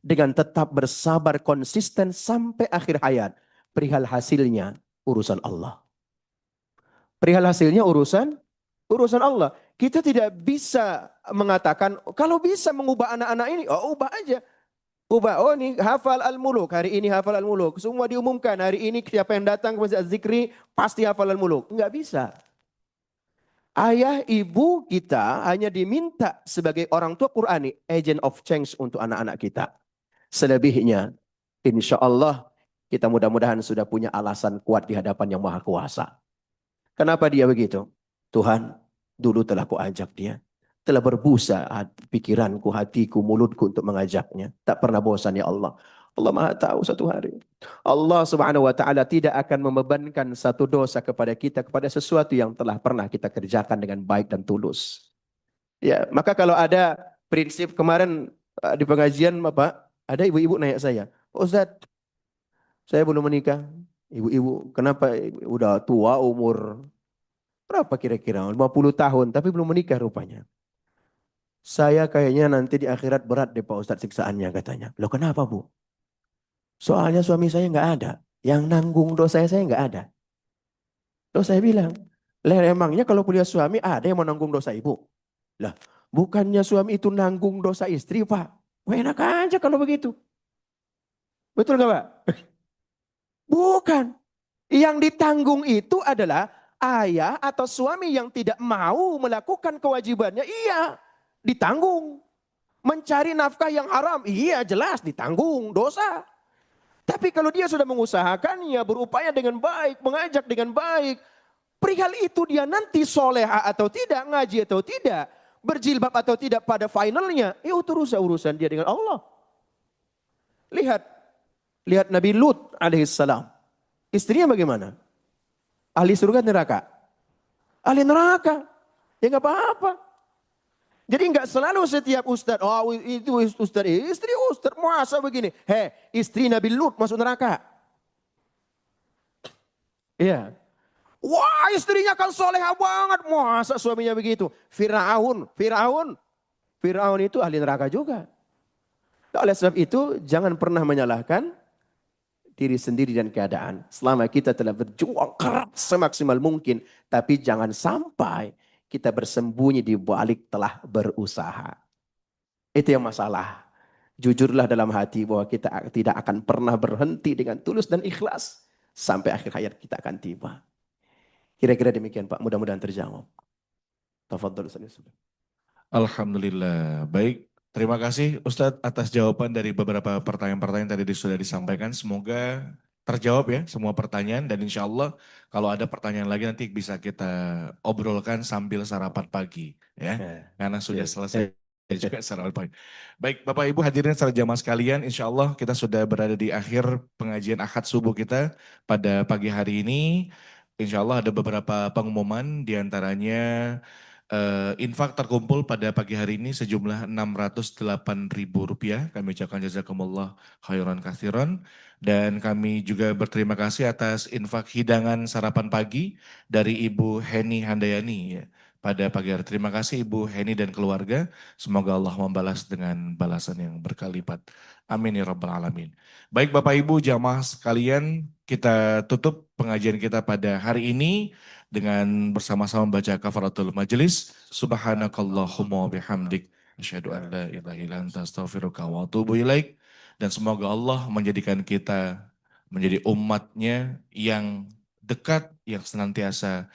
Dengan tetap bersabar konsisten sampai akhir hayat. Perihal hasilnya urusan Allah. Perihal hasilnya urusan Allah. Kita tidak bisa mengatakan, kalau bisa mengubah anak-anak ini, ubah aja. Ubah, ini hafal Al-Muluk, hari ini hafal Al-Muluk. Semua diumumkan, hari ini siapa yang datang ke Masjid Az-Zikri, pasti hafal Al-Muluk. Enggak bisa. Ayah, ibu kita hanya diminta sebagai orang tua Qurani, agent of change untuk anak-anak kita. Selebihnya, insya Allah kita mudah-mudahan sudah punya alasan kuat di hadapan Yang Maha Kuasa. Kenapa dia begitu? Tuhan, dulu telah kuajak dia. Telah berbusa pikiranku, hatiku, mulutku untuk mengajaknya. Tak pernah bosan ya Allah. Allah Maha tahu satu hari. Allah Subhanahu wa taala tidak akan membebankan satu dosa kepada kita kepada sesuatu yang telah pernah kita kerjakan dengan baik dan tulus. Ya, maka kalau ada prinsip kemarin di pengajian Bapak, ada ibu-ibu nanya saya, Ustaz, saya belum menikah. Ibu-ibu, kenapa udah tua umur berapa kira-kira? 50 tahun tapi belum menikah rupanya. Saya kayaknya nanti di akhirat berat deh Pak Ustadz siksaannya katanya. Loh kenapa Bu? Soalnya suami saya nggak ada. Yang nanggung dosa saya nggak ada. Terus saya bilang, emangnya kalau punya suami ada yang mau nanggung dosa ibu? Lah, bukannya suami itu nanggung dosa istri Pak. Wah enak aja kalau begitu. Betul nggak Pak? Bukan. Yang ditanggung itu adalah ayah atau suami yang tidak mau melakukan kewajibannya. Iya, ditanggung. Mencari nafkah yang haram, iya jelas ditanggung dosa. Tapi kalau dia sudah mengusahakannya, berupaya dengan baik, mengajak dengan baik, perihal itu dia nanti soleha atau tidak, ngaji atau tidak, berjilbab atau tidak pada finalnya, itu urusan dia dengan Allah. Lihat Nabi Lut alaihissalam. Istrinya bagaimana? Ahli surga neraka? Ahli neraka. Ya nggak apa-apa. Jadi nggak selalu setiap ustadz, oh itu ustadz, istri ustadz, masa begini. Istri Nabi Lut masuk neraka. Iya. Wah istrinya kan soleha banget, masa suaminya begitu. Fir'aun itu ahli neraka juga. Nah, oleh sebab itu jangan pernah menyalahkan diri sendiri dan keadaan. Selama kita telah berjuang keras semaksimal mungkin, tapi jangan sampai kita bersembunyi di balik telah berusaha. Itu yang masalah. Jujurlah dalam hati bahwa kita tidak akan pernah berhenti dengan tulus dan ikhlas sampai akhir hayat kita akan tiba. Kira-kira demikian Pak, mudah-mudahan terjawab. Tafadhol Ustaz Yusuf. Alhamdulillah. Baik, terima kasih Ustadz atas jawaban dari beberapa pertanyaan-pertanyaan tadi sudah disampaikan. Semoga terjawab ya semua pertanyaan dan insya Allah kalau ada pertanyaan lagi nanti bisa kita obrolkan sambil sarapan pagi ya. Karena sudah selesai juga sarapan pagi. Baik Bapak Ibu hadirin secara jamaah sekalian, insya Allah kita sudah berada di akhir pengajian Ahad subuh kita pada pagi hari ini. Insya Allah ada beberapa pengumuman diantaranya infak terkumpul pada pagi hari ini sejumlah Rp608.000. Kami ucapkan jazakumullah khairan katsiran. Dan kami juga berterima kasih atas infak hidangan sarapan pagi dari Ibu Heni Handayani ya, pada pagi hari. Terima kasih Ibu Heni dan keluarga. Semoga Allah membalas dengan balasan yang berkalipat. Amin ya rabbal alamin. Baik Bapak Ibu jamaah sekalian, kita tutup pengajian kita pada hari ini dengan bersama-sama membaca kafaratul majelis. Subhanakallahumma bihamdik. Asyhadu an la ilaha illa anta astaghfiruka wa atubu ilaik. Dan semoga Allah menjadikan kita menjadi umatnya yang dekat, yang senantiasa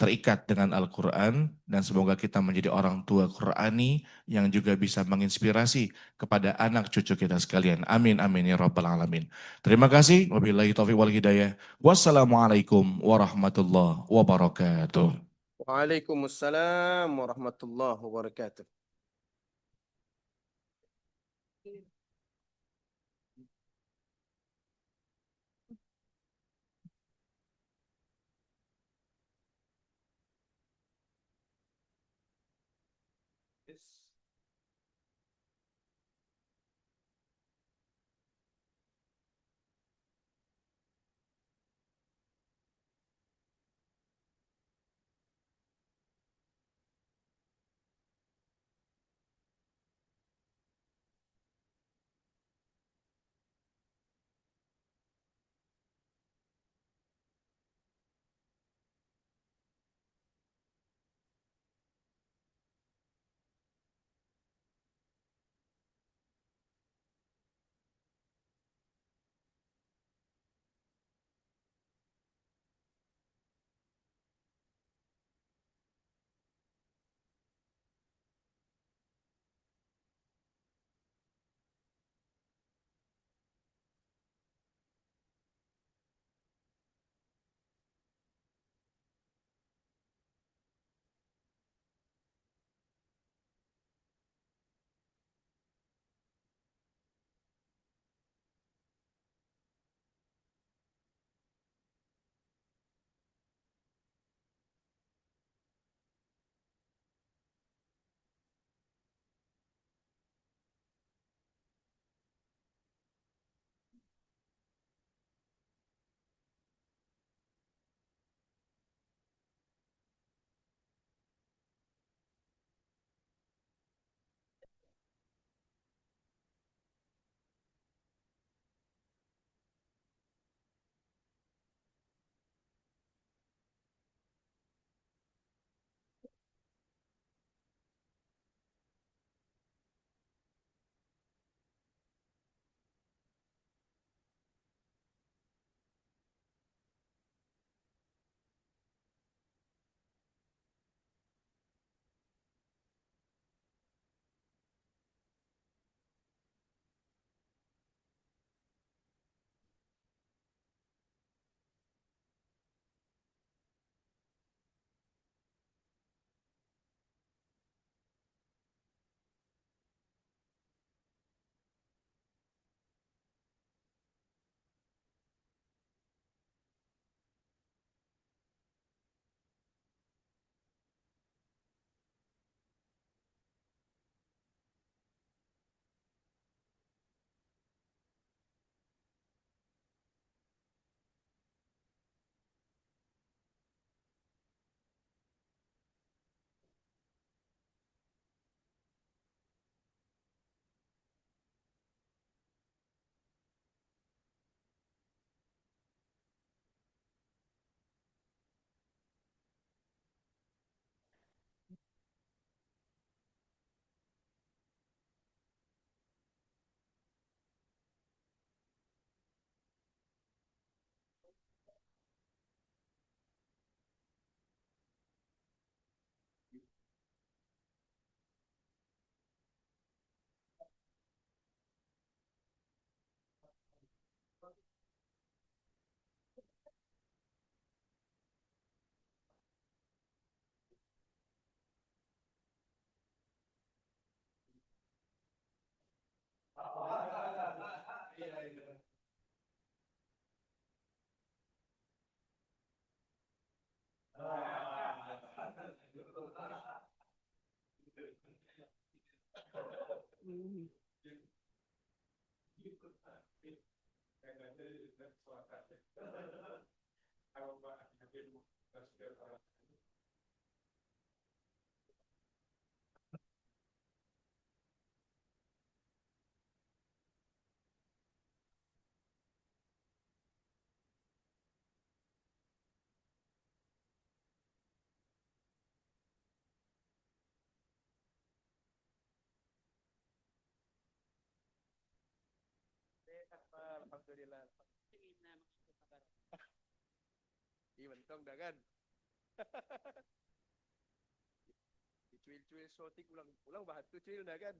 terikat dengan Al-Quran. Dan semoga kita menjadi orang tua Qurani yang juga bisa menginspirasi kepada anak cucu kita sekalian. Amin, amin, ya rabbal alamin. Terima kasih. Wabillahi taufiq wal hidayah. Wassalamualaikum warahmatullahi wabarakatuh. Waalaikumsalam warahmatullahi wabarakatuh. Alhamdulillah. Iya mentong dah kan. Dicuil-cuil sotik ulang bahan tu cuil dah kan.